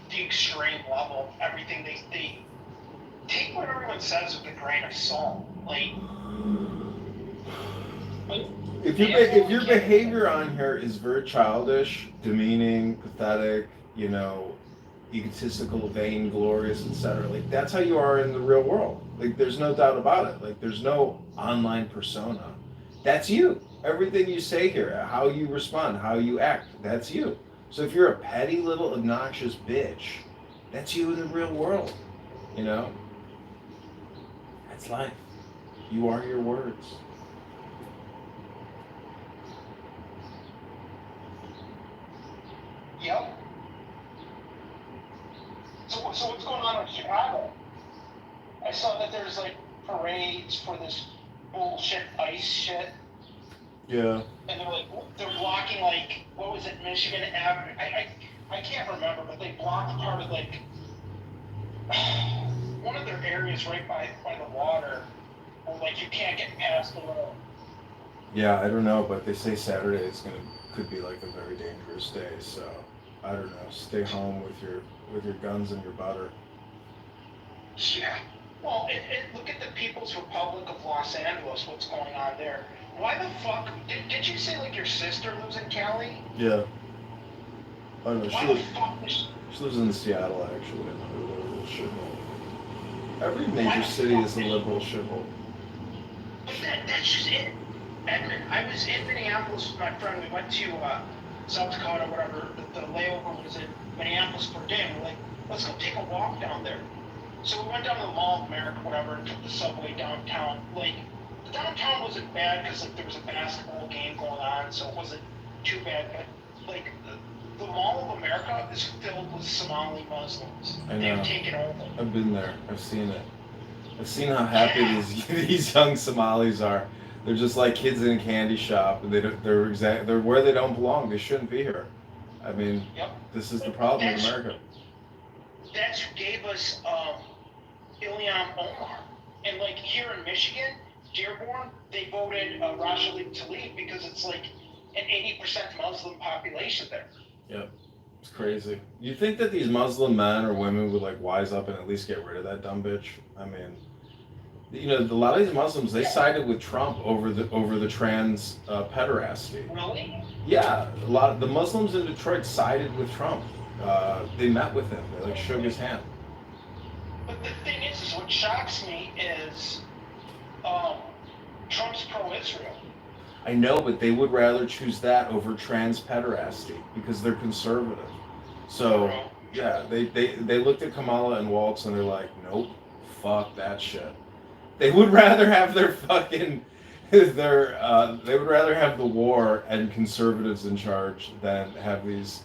the extreme level. Everything they take what everyone says with a grain of salt. Like if your behavior on here is very childish, demeaning, pathetic, egotistical, vainglorious, etc., like that's how you are in the real world. Like there's no doubt about it. Like there's no online persona. That's you. Everything you say here, how you respond, how you act, that's you. So if you're a petty little obnoxious bitch, that's you in the real world. That's life. You are your words. Yep. So what's going on in Chicago? I saw that there's like parades for this bullshit ICE shit. Yeah. And they're blocking like, what was it, Michigan Avenue? I can't remember, but they blocked part of like one of their areas right by the water, where like you can't get past the road. Yeah, I don't know, but they say Saturday could be like a very dangerous day. So I don't know. Stay home with your guns and your butter. Yeah. Well, look at the People's Republic of Los Angeles. What's going on there? Why the fuck? Did you say like your sister lives in Cali? Yeah. I don't know. Why the fuck? She lives in Seattle, actually, in a liberal shithole. Every major city is a liberal shithole. But that's just it. Edmund, I was in Minneapolis with my friend. We went to South Dakota, whatever. The layover was in Minneapolis for a day. And we're like, let's go take a walk down there. So we went down to the Mall of America, whatever, and took the subway downtown. Like, the downtown wasn't bad because like there was a basketball game going on, so it wasn't too bad. But like the Mall of America is filled with Somali Muslims. I know. They've taken over. I've been there. I've seen it. I've seen how happy these young Somalis are. They're just like kids in a candy shop, and they're where they don't belong. They shouldn't be here. I mean, This is the problem in America. That's who gave us Ilhan Omar. And like here in Michigan, Dearborn, they voted Rashid Tlaib because it's like an 80% Muslim population there. Yep. It's crazy. You think that these Muslim men or women would like wise up and at least get rid of that dumb bitch? I mean, a lot of these Muslims, they sided with Trump over the trans pederasty. Really? Yeah, a lot of the Muslims in Detroit sided with Trump. They met with him. They like shook his hand. But the thing is what shocks me is Trump's pro-Israel. I know, but they would rather choose that over trans pederasty because they're conservative. So yeah, they looked at Kamala and Waltz and they're like, nope, fuck that shit. They would rather have their fucking they would rather have the war and conservatives in charge than have these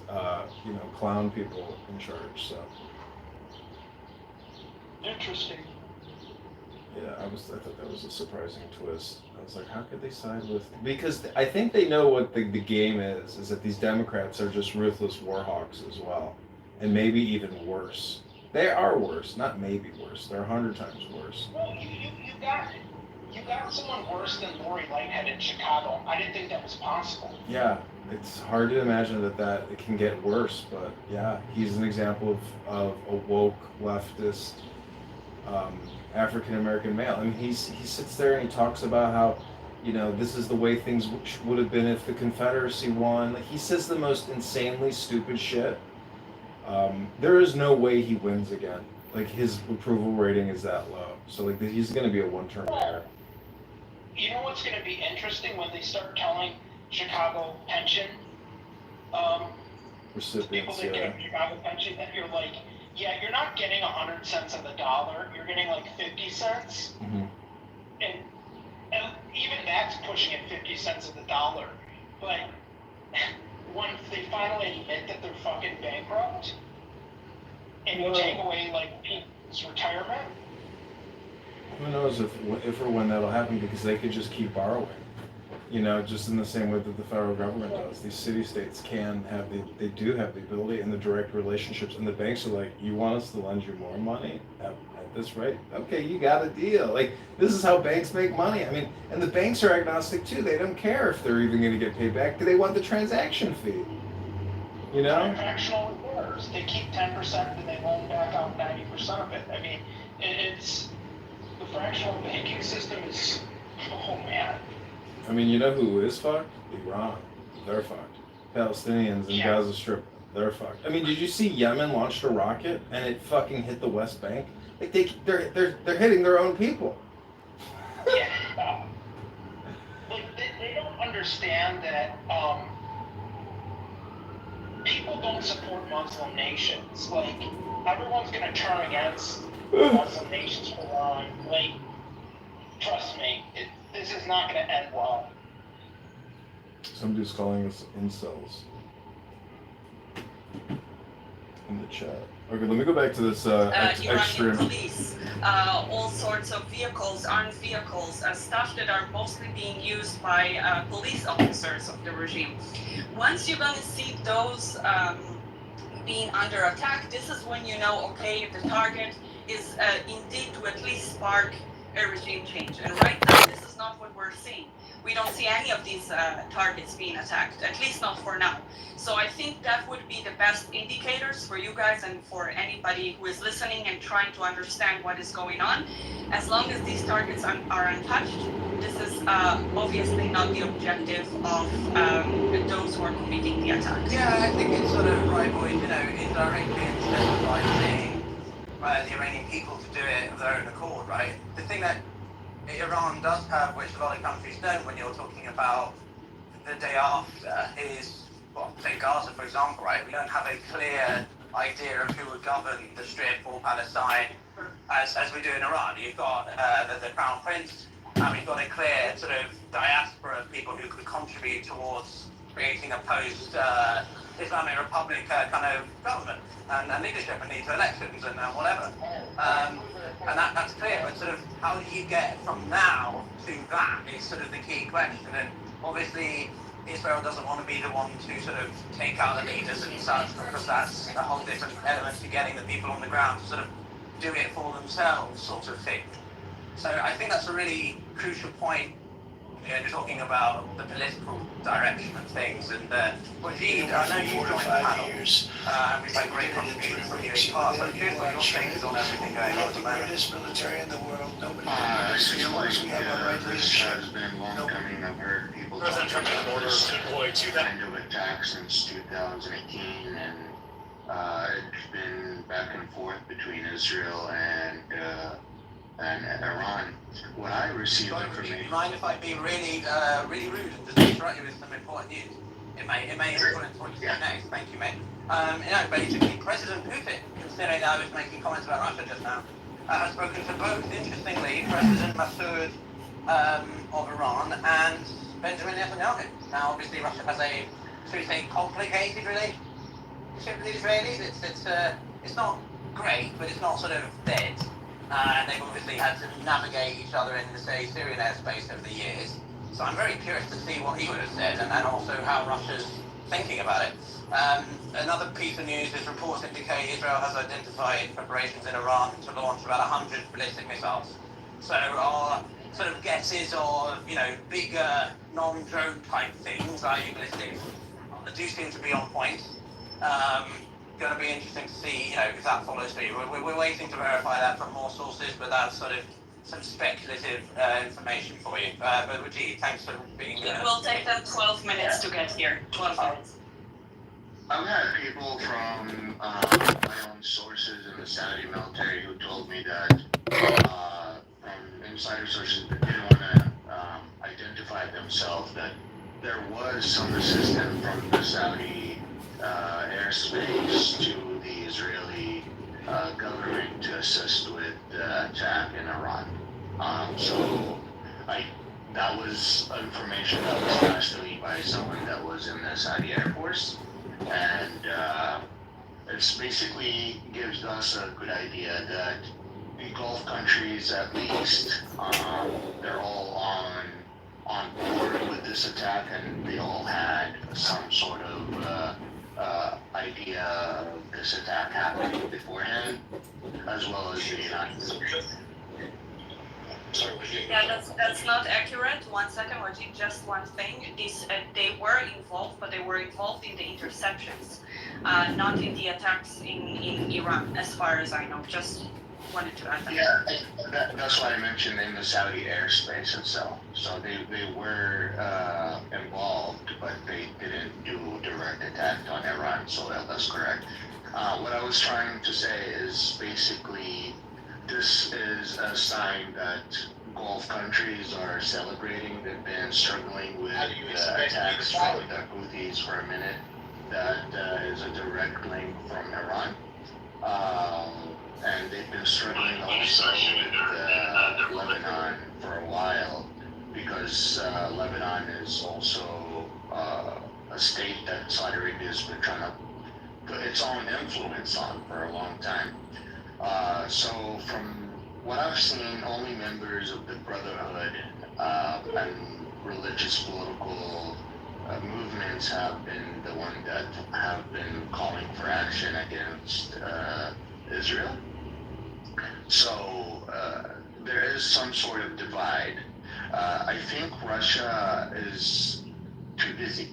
clown people in charge. So interesting. Yeah, I thought that was a surprising twist. I was like, how could they side with? Because I think they know what the game is that these Democrats are just ruthless war hawks as well, and maybe even worse. They are worse, not maybe worse. They're 100 times worse. Well, you got someone worse than Lori Lighthead in Chicago. I didn't think that was possible. Yeah, it's hard to imagine that it can get worse, but yeah, he's an example of a woke leftist African American male. I mean, he sits there and he talks about how, you know, this is the way things would have been if the Confederacy won. Like, he says the most insanely stupid shit. There is no way he wins again. Like, his approval rating is that low. So, like, he's going to be a one-term mayor. You know what's going to be interesting when they start telling Chicago pension Recipients, people that get a Chicago pension, that you're like, yeah, you're not getting 100 cents on the dollar. You're getting like 50 cents. Mm-hmm. And even that's pushing it 50 cents of the dollar. But when they finally admit that they're fucking bankrupt, and you take away like people's retirement, who knows if or when that'll happen, because they could just keep borrowing. You know, just in the same way that the federal government does. These city-states they do have the ability and the direct relationships, and the banks are like, you want us to lend you more money at this rate? Okay, you got a deal. Like, this is how banks make money. I mean, and the banks are agnostic too. They don't care if they're even going to get paid back. They want the transaction fee. You know? fractional reserves. They keep 10% and they loan back out 90% of it. I mean, it's the fractional banking system is, oh man. I mean, you know who is fucked? Iran. They're fucked. Palestinians in Gaza Strip, they're fucked. I mean, did you see Yemen launched a rocket and it fucking hit the West Bank? Like, they're hitting their own people. Yeah. Like, they don't understand that people don't support Muslim nations. Like, everyone's gonna turn against Muslim nations for long. Like, trust me, this is not gonna end well. Somebody's calling us incels in the chat. Okay, let me go back to this Iranian extreme. police, all sorts of vehicles, armed vehicles, stuff that are mostly being used by police officers of the regime. Once you're going to see those being under attack, this is when you know, okay, the target is indeed to at least spark a regime change. And right now, this is not what we're seeing. We don't see any of these targets being attacked, at least not for now. So I think that would be the best indicators for you guys and for anybody who is listening and trying to understand what is going on. As long as these targets are untouched, this is obviously not the objective of those who are committing the attacks. Yeah, I think it's sort of right, boys, you know, indirectly incentivizing the Iranian people to do it of their own accord, right? The thing that Iran does have, which a lot of countries don't, when you're talking about the day after, is, well, take Gaza for example, right? We don't have a clear idea of who would govern the Strip or Palestine as we do in Iran. You've got the Crown Prince, and we've got a clear sort of diaspora of people who could contribute towards creating a post-Islamic Republic kind of government and leadership and lead to elections and whatever. And that's clear, but sort of how do you get from now to that is sort of the key question. And obviously Israel doesn't want to be the one to sort of take out the leaders and such, because that's a whole different element to getting the people on the ground to sort of do it for themselves sort of thing. So I think that's a really crucial point. You're talking about the political direction of things, and Wajid, I know you joined the panel, and we've had great contributions from you in part, but here's what your take is on everything going on at the moment. Greatest military in the world. Nobody I feel like this has been long coming. I've heard people talk about this kind of attack since 2018, and it's been back and forth between Israel and Iran. When I received information, Do you mind if I be really rude and just interrupt you with some important news? It may influence what you say next. Thank you, mate. You know, basically, President Putin, considering I was making comments about Russia just now, has spoken to both, interestingly, President Massoud of Iran and Benjamin Netanyahu. Now, obviously, Russia has a, should we say, complicated relationship with the Israelis. It's not great, but it's not sort of dead. And they've obviously had to navigate each other in the, say, Syrian airspace over the years. So I'm very curious to see what he would have said, and also how Russia's thinking about it. Another piece of news is reports indicate Israel has identified preparations in Iran to launch about 100 ballistic missiles. So our sort of guesses of, bigger non-drone type things, i.e. ballistic, do seem to be on point. Going to be interesting to see, if that follows through. We're waiting to verify that from more sources, but that's sort of some speculative information for you. But Rajiv, thanks for being here. It will take them 12 minutes to get here. 12 minutes. I've had people from my own sources in the Saudi military who told me that from insider sources that didn't want to identify themselves, that there was some assistance from the Saudi airspace to the Israeli government to assist with the attack in Iran. So that was information that was passed to me by someone that was in the Saudi Air Force, and it basically gives us a good idea that the Gulf countries, at least, they're all on board with this attack, and they all had some sort of idea of this attack happening beforehand, as well as the United States. Yeah, that's not accurate. 1 second, Wajid, just one thing. They were involved, but they were involved in the interceptions, not in the attacks in Iran, as far as I know. Just wanted to add that. Yeah, that's why I mentioned in the Saudi airspace itself. So they were involved, but they didn't do direct attack on Iran soil. That's correct. What I was trying to say is basically this is a sign that Gulf countries are celebrating. They've been struggling with attacks from the Houthis for a minute. That is a direct link from Iran. And they've been struggling also with Lebanon for a while, because Lebanon is also a state that Saudi Arabia has been trying to put its own influence on for a long time. So from what I've seen, only members of the Brotherhood and religious political movements have been the one that have been calling for action against Israel. So there is some sort of divide. I think Russia is too busy.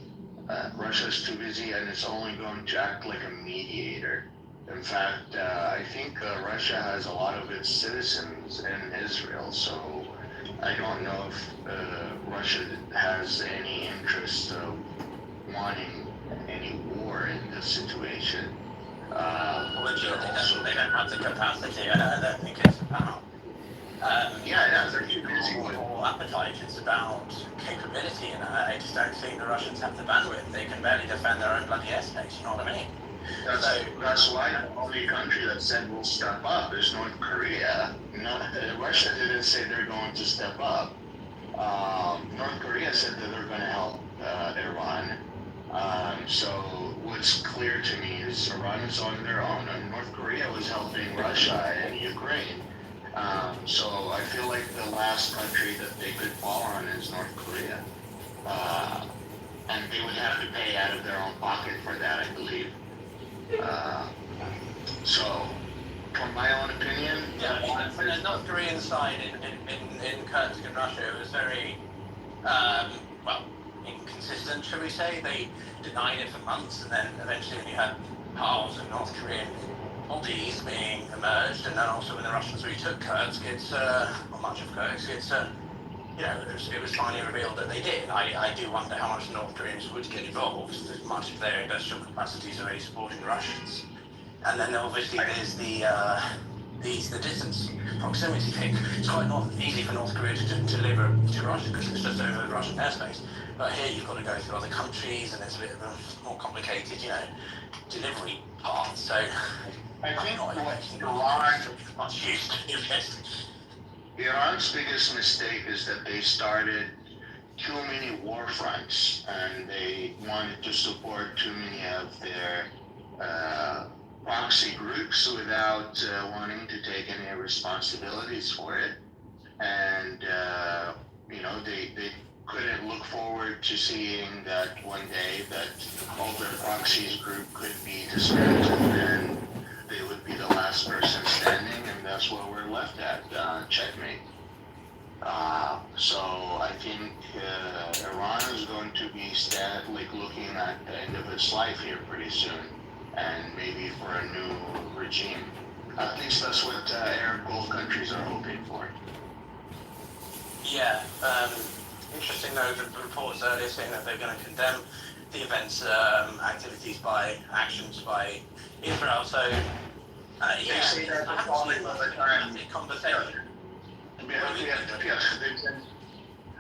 Russia is too busy, and it's only going to act like a mediator. In fact, I think Russia has a lot of its citizens in Israel, so I don't know if Russia has any interest of wanting any war in this situation. They don't have the capacity. I don't think it's about. They're too busy with appetite. It's about capability, and I just don't think the Russians have the bandwidth. They can barely defend their own bloody airspace. You know what I mean? That's why the only country that said we'll step up is North Korea. Russia didn't say they're going to step up. North Korea said that they're going to help Iran. So what's clear to me is Iran is on their own, and North Korea was helping Russia and Ukraine. So I feel like the last country that they could fall on is North Korea. And they would have to pay out of their own pocket for that, I believe. So, from my own opinion, from the North Korean side in Kursk and Russia, it was very, inconsistent, shall we say. They denied it for months, and then eventually we had piles of North Korean bodies being emerged, and then also when the Russians retook Kursk, much of Kursk, it was finally revealed that they did. I do wonder how much the North Koreans would get involved, as much of their industrial capacities are already supporting the Russians. And then obviously there's the distance, proximity thing. It's quite not easy for North Korea to deliver to Russia because it's just over the Russian airspace. But here you've got to go through other countries, and there's a bit of a more complicated, delivery path. So I think much use to this. Iran's biggest mistake is that they started too many war fronts, and they wanted to support too many of their proxy groups without wanting to take any responsibilities for it. And they couldn't look forward forward to seeing that one day that all their proxies group could be dismantled and they would be the last person standing, and that's where we're left at, checkmate. So I think Iran is going to be looking at the end of its life here pretty soon, and maybe for a new regime. At least that's what Arab Gulf countries are hoping for. Yeah, interesting though, the reports earlier saying that they're going to condemn the events, actions by Israel. So, They say that I haven't seen much conversation. Yes,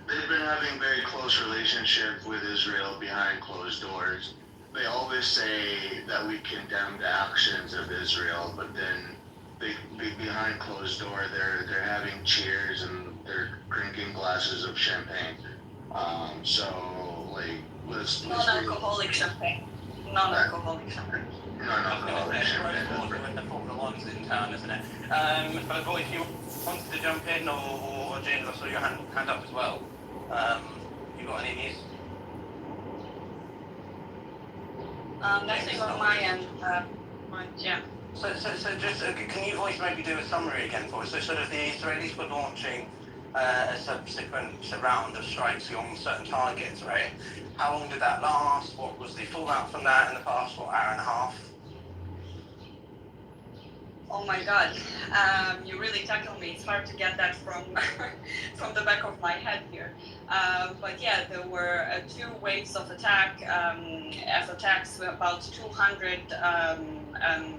they've been having very close relationship with Israel behind closed doors. They always say that we condemn the actions of Israel, but then behind closed door, they're having cheers and they're drinking glasses of champagne. So like, let's Non-alcoholic champagne. Non-alcoholic champagne. Non-alcoholic champagne. With the Formula One's in town, isn't it? But boy, if you wanted to jump in, or James, I saw your hand up as well. You got any news? Nothing on my end. Yeah. So just can you voice maybe do a summary again for us? So sort of the Israelis were launching a subsequent round of strikes on certain targets, right? How long did that last? What was the fallout from that in the past hour and a half? Oh my God, you really tackled me. It's hard to get that from from the back of my head here. But yeah, there were 2 waves of attacks. About 200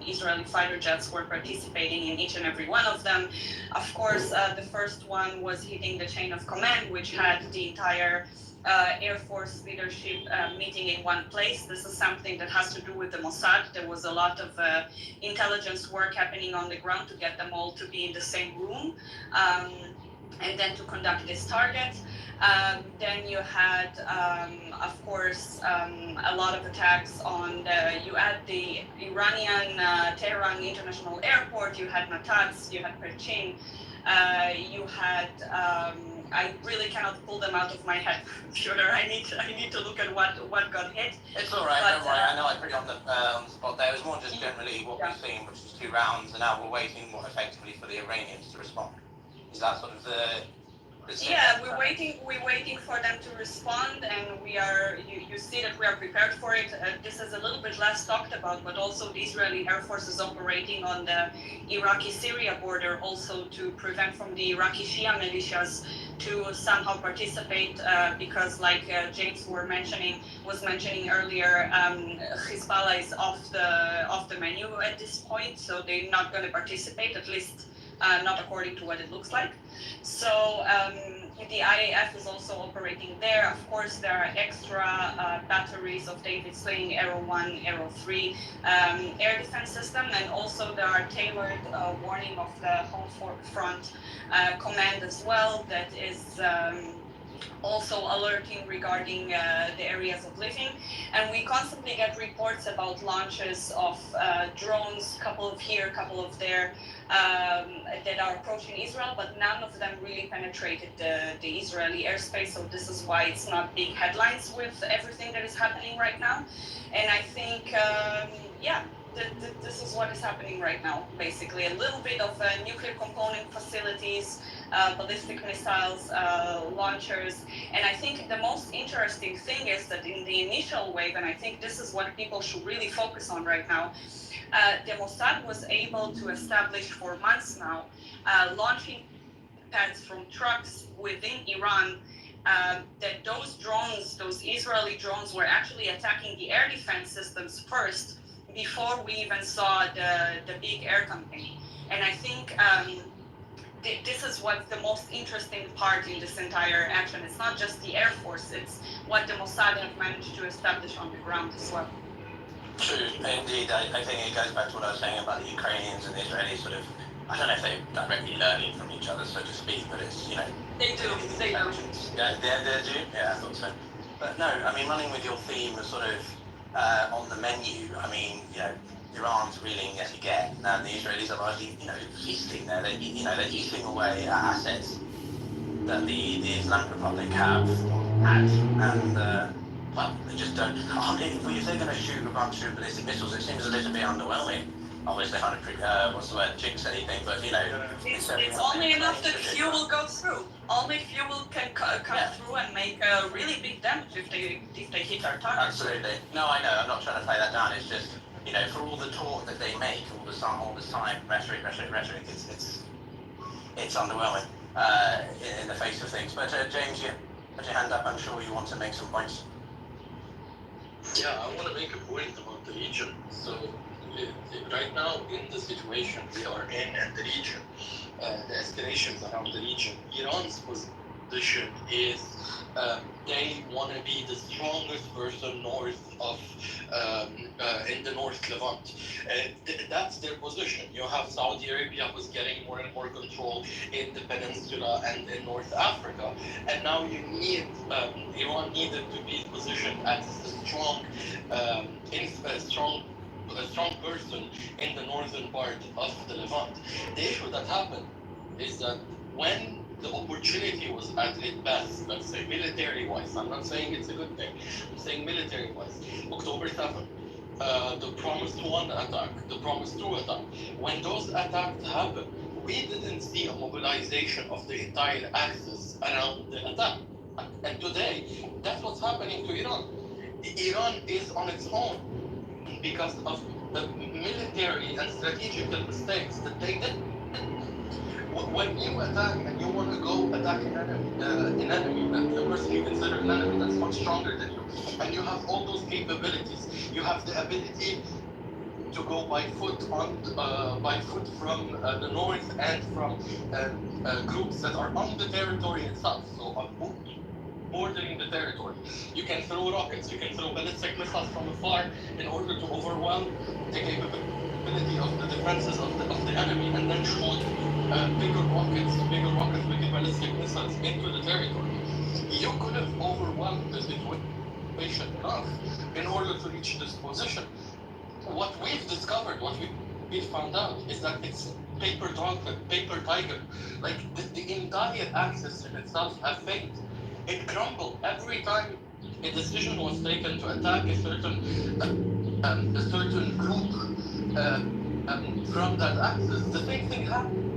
Israeli fighter jets were participating in each and every one of them. Of course, the first one was hitting the chain of command, which had the entire Air Force leadership meeting in one place. This is something that has to do with the Mossad. There was a lot of intelligence work happening on the ground to get them all to be in the same room and then to conduct this target. Then you had, of course, a lot of attacks on you had the Iranian Tehran International Airport, you had Natanz, you had Perchin, you had, I really cannot pull them out of my head. Sure, I need to look at what got hit. It's all right, don't worry. I know I put you on the spot there. It was more just generally what we've seen, which is 2 rounds, and now we're waiting more effectively for the Iranians to respond. Is that sort of the yeah, we're waiting for them to respond, and we are. You see that we are prepared for it. This is a little bit less talked about, but also the Israeli Air Force is operating on the Iraqi-Syria border, also to prevent from the Iraqi Shia militias to somehow participate, because like James was mentioning earlier, Hezbollah is off the menu at this point, so they're not going to participate, at least not according to what it looks like. So the IAF is also operating there. Of course, there are extra batteries of David Sling, Arrow 1, Arrow 3 air defense system, and also there are tailored warning of the home front command as well that is also alerting regarding the areas of living. And we constantly get reports about launches of drones, couple of here, couple of there, that are approaching Israel, but none of them really penetrated the Israeli airspace. So this is why it's not big headlines with everything that is happening right now. And I think, this is what is happening right now, basically. A little bit of nuclear component facilities, ballistic missiles, launchers. And I think the most interesting thing is that in the initial wave, and I think this is what people should really focus on right now, the Mossad was able to establish for months now launching pads from trucks within Iran, that those drones, those Israeli drones, were actually attacking the air defense systems first before we even saw the big air campaign. And I think this is what's the most interesting part in this entire action. It's not just the Air Force, it's what the Mossad have managed to establish on the ground as well. True, indeed. I think it goes back to what I was saying about the Ukrainians and the Israelis sort of, I don't know if they're directly learning from each other, so to speak, but it's, you know. They do. Yeah, they do? Yeah, I thought so. But no, I mean, running with your theme of sort of on the menu, I mean, you know, Iran's reeling as you get, and the Israelis are largely, you know, feasting there. They're eating away at assets. that the Islamic Republic have had, and well, they just don't. I mean, if they're going to shoot a bunch of ballistic missiles, it seems a little bit underwhelming. Obviously, I don't what's the word, jinx anything, but you know, it's only enough that fuel goes through. Only fuel can come through and make a really big damage if they hit our target. Absolutely. No, I know. I'm not trying to play that down. It's just, you know, for all the talk that they make all the time, rhetoric. It's underwhelming in the face of things. But James, you put your hand up. I'm sure you want to make some points. Yeah, I want to make a point about the region. So right now, in the situation we are in the region, the escalations around the region, Iran's position is they want to be the strongest person north of in the North Levant. That's their position. You have Saudi Arabia was getting more and more control in the peninsula and in North Africa, and now you need Iran needed to be positioned as a strong person in the northern part of the Levant. The issue that happened is that when the opportunity was at its best, let's say military-wise, I'm not saying it's a good thing, I'm saying military-wise, October 7th, the Promised 1 attack, the Promised 2 attack, when those attacks happened, we didn't see a mobilization of the entire axis around the attack. And today, that's what's happening to Iran. Iran is on its own because of the military and strategical mistakes that they did. When you attack and you want to go attack an enemy, the person you consider an enemy that's much stronger than you, and you have all those capabilities, you have the ability to go by foot from the north and from groups that are on the territory itself, so bordering the territory. You can throw rockets, you can throw ballistic missiles from afar in order to overwhelm the capability of the defenses of the enemy, and then shoot bigger rockets, bigger ballistic missiles into the territory. You could have overwhelmed the situation enough in order to reach this position. What we've discovered, what we've found out, is that it's paper tiger. Like the entire axis in itself have failed. It crumbled every time a decision was taken to attack a certain group from that axis. The same thing happened.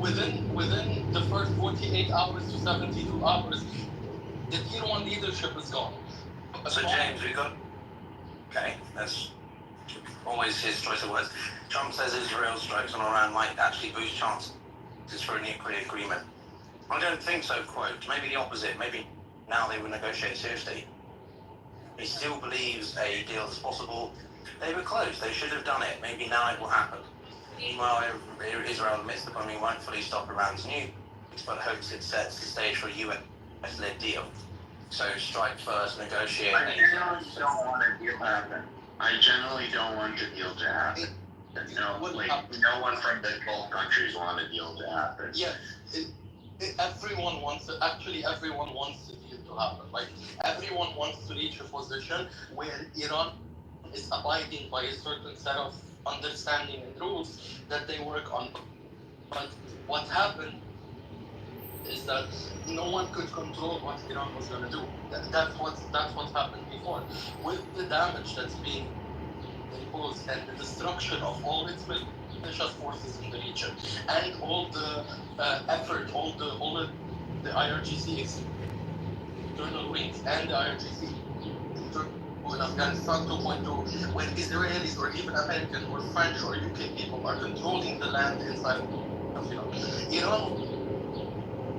Within the first 48 hours to 72 hours, the Tier 1 leadership is gone. So James, we got... Okay, that's always his choice of words. Trump says Israel strikes on Iran might actually boost chances for a nuclear agreement. I don't think so, quote. Maybe the opposite. Maybe now they will negotiate seriously. He still believes a deal is possible. They were close. They should have done it. Maybe now it will happen. Meanwhile, Israel admits the bombing won't fully stop Iran's nukes, but hopes it sets the stage for a US-led deal. So strike first, negotiate. I generally don't want a deal to happen. I generally don't want the deal to happen. No one from the Gulf countries want a deal to happen. Yeah, everyone wants it. Actually, everyone wants the deal to happen. Like, everyone wants to reach a position where Iran is abiding by a certain set of understanding and rules that they work on. But what happened is that no one could control what Iran was going to do. That's what happened before. With the damage that's being imposed and the destruction of all its militia forces in the region, and all the effort, all the IRGC external wings and the IRGC in Afghanistan 2.2, when Israelis or even American or French or UK people are controlling the land inside of Iran, Iran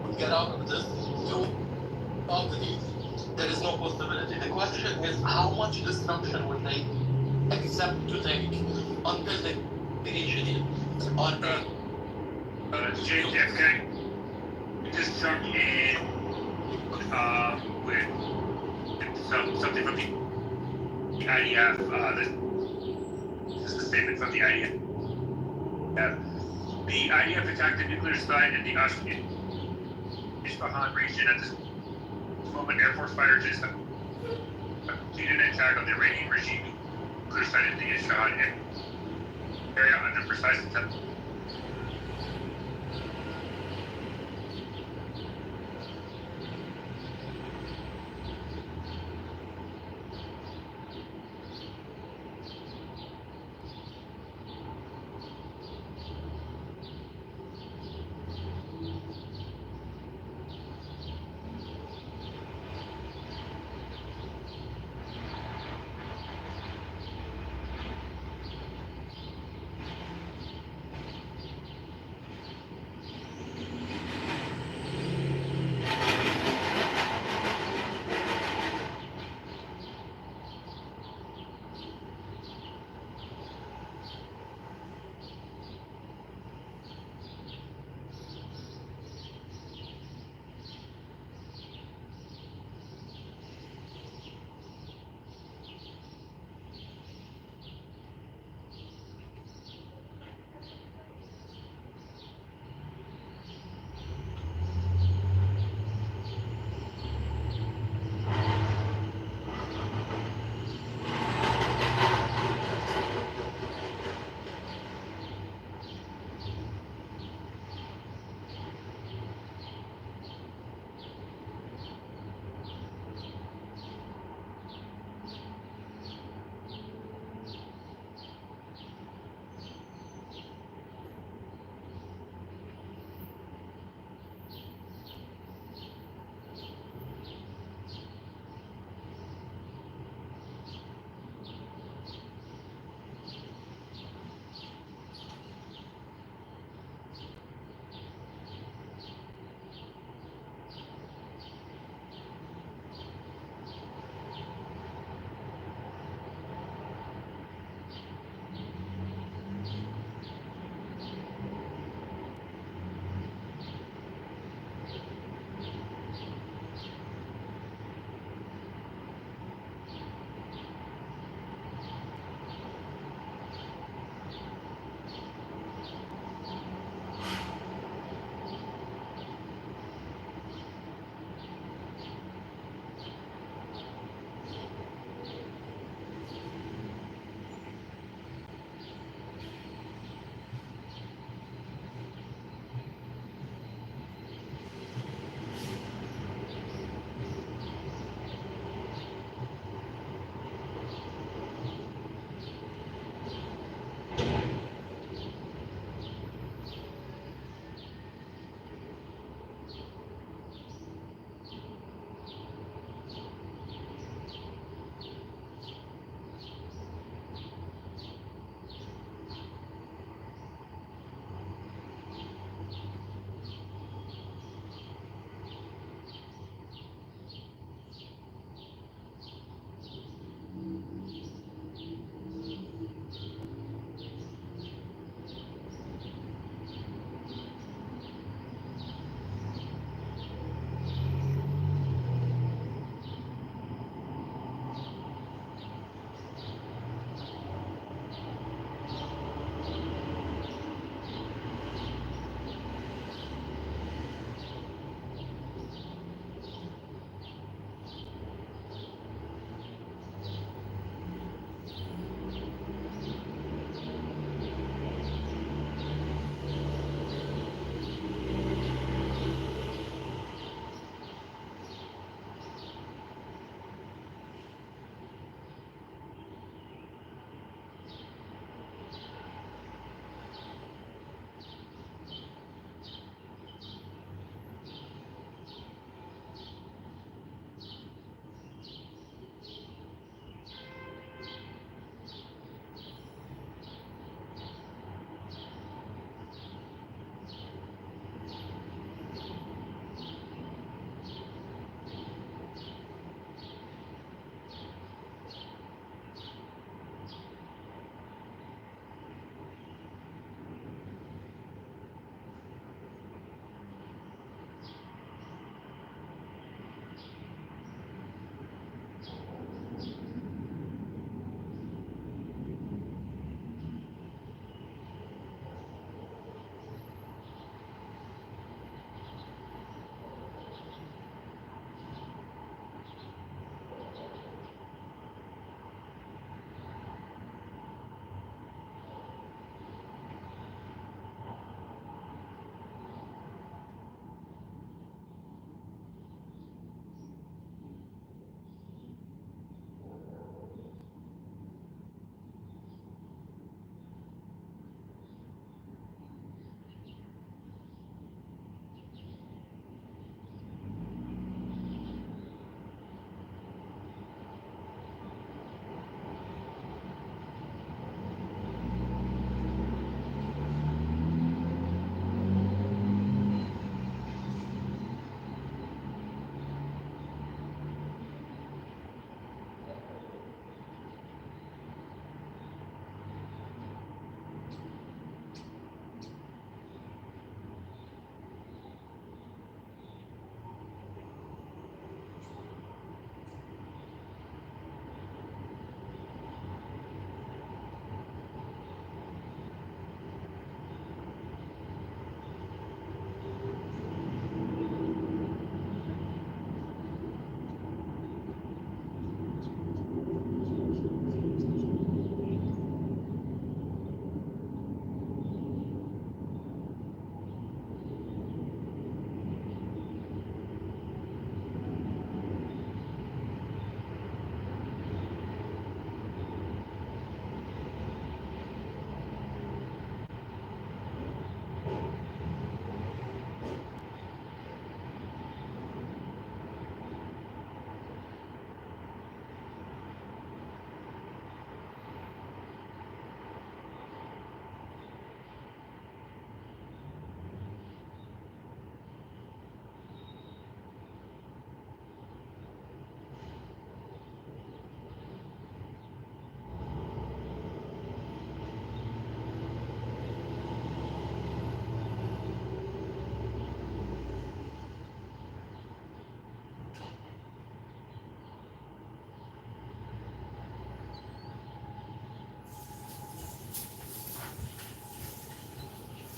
would get out of this without the deal. There is no possibility. The question is, how much destruction would they accept to take until they reach a deal? James, can I just jump in with something from the IDF? This is a statement from the IDF. The IDF attacked the nuclear site in the Isfahan region. At this moment, Air Force fighters just completed an attack on the Iranian regime nuclear site in the Isfahan area under precise intent.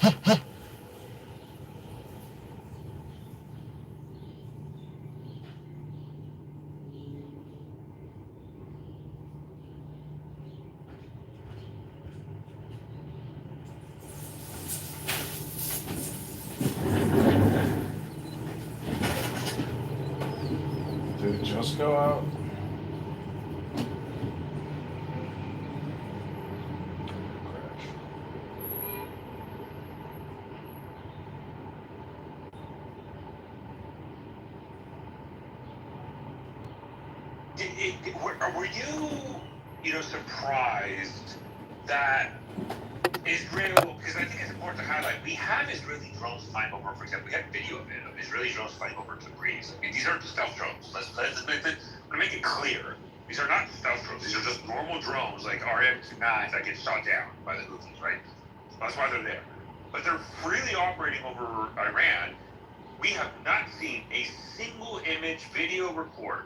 Did it just go out? Crash. Were you surprised that Israel, because I think it's important to highlight, we have Israeli drones flying over, for example, we have video of it, of Israeli drones flying over Tabriz. I mean, these aren't stealth drones. Let's make it clear. These are not stealth drones. These are just normal drones, like RM-29s that get shot down by the Houthis, right? That's why they're there. But they're freely operating over Iran. We have not seen a single image video report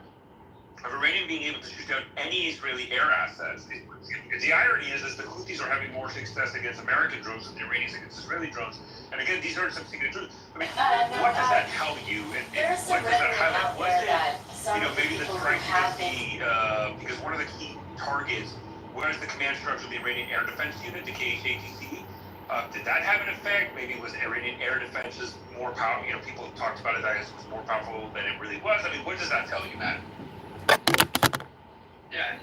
of Iranian being able to shoot down any Israeli air assets. The irony is the Houthis are having more success against American drones than the Iranians against Israeli drones. And again, these aren't some secret drones. I mean, what does that tell you? And what does that highlight? Was it, maybe the strength against because one of the key targets was the command structure of the Iranian Air Defense Unit, the KHATC. Did that have an effect? Maybe was Iranian air defenses more powerful? People have talked about it, I guess, was more powerful than it really was. I mean, what does that tell you, Matt? Yeah,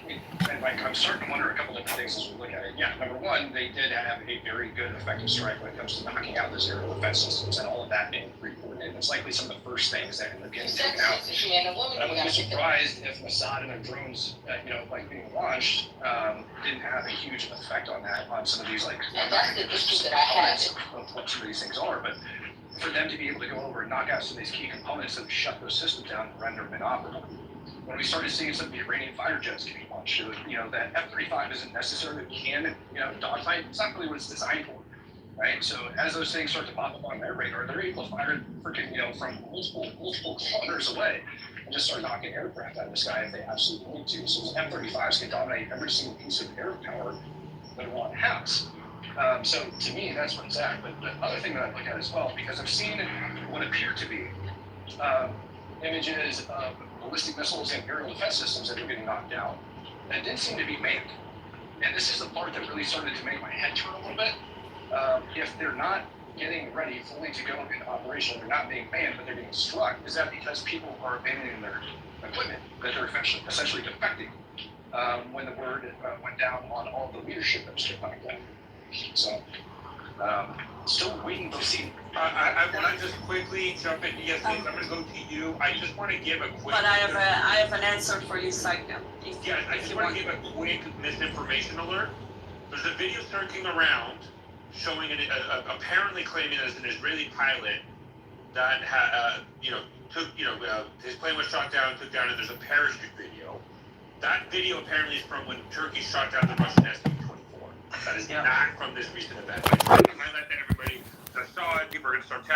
and Mike, I'm starting to wonder a couple different things as we look at it. Yeah, number one, they did have a very good, effective strike when it comes to knocking out those aerial defense systems and all of that being reported. It's likely some of the first things that are getting taken out. I wouldn't be surprised if Mossad and their drones, being launched, didn't have a huge effect on that, on some of these, of what some of these things are. But for them to be able to go over and knock out some of these key components that shut those systems down and render them inoperable. When we started seeing some of the Iranian fighter jets getting launched, that F-35 isn't necessarily a cannon, dogfight. It's not really what it's designed for, right? So as those things start to pop up on their radar, they're able to fire it freaking, from multiple kilometers away and just start knocking aircraft out of the sky if they absolutely need to. So F-35s can dominate every single piece of air power that one has. So to me, that's where it's at. But the other thing that I look at as well, because I've seen what appear to be images of ballistic missiles and aerial defense systems that are getting knocked down that didn't seem to be manned. And this is the part that really started to make my head turn a little bit. If they're not getting ready fully to go into operation, they're not being manned, but they're being struck, is that because people are abandoning their equipment, that they're essentially defecting when the word went down on all the leadership that was coming down. So, still waiting to see. I want to just quickly jump in. Yes, please, I'm going to go to you. I just want to give a quick. But I have an answer for you, Saika. Yeah, I just want to give a quick misinformation alert. There's a video circling around showing apparently claiming as an Israeli pilot that his plane was shot down, took down, and there's a parachute video. That video apparently is from when Turkey shot down the Russian Su-24. That is not from this recent event. I just want to highlight that everybody that saw it. People are going to start tagging.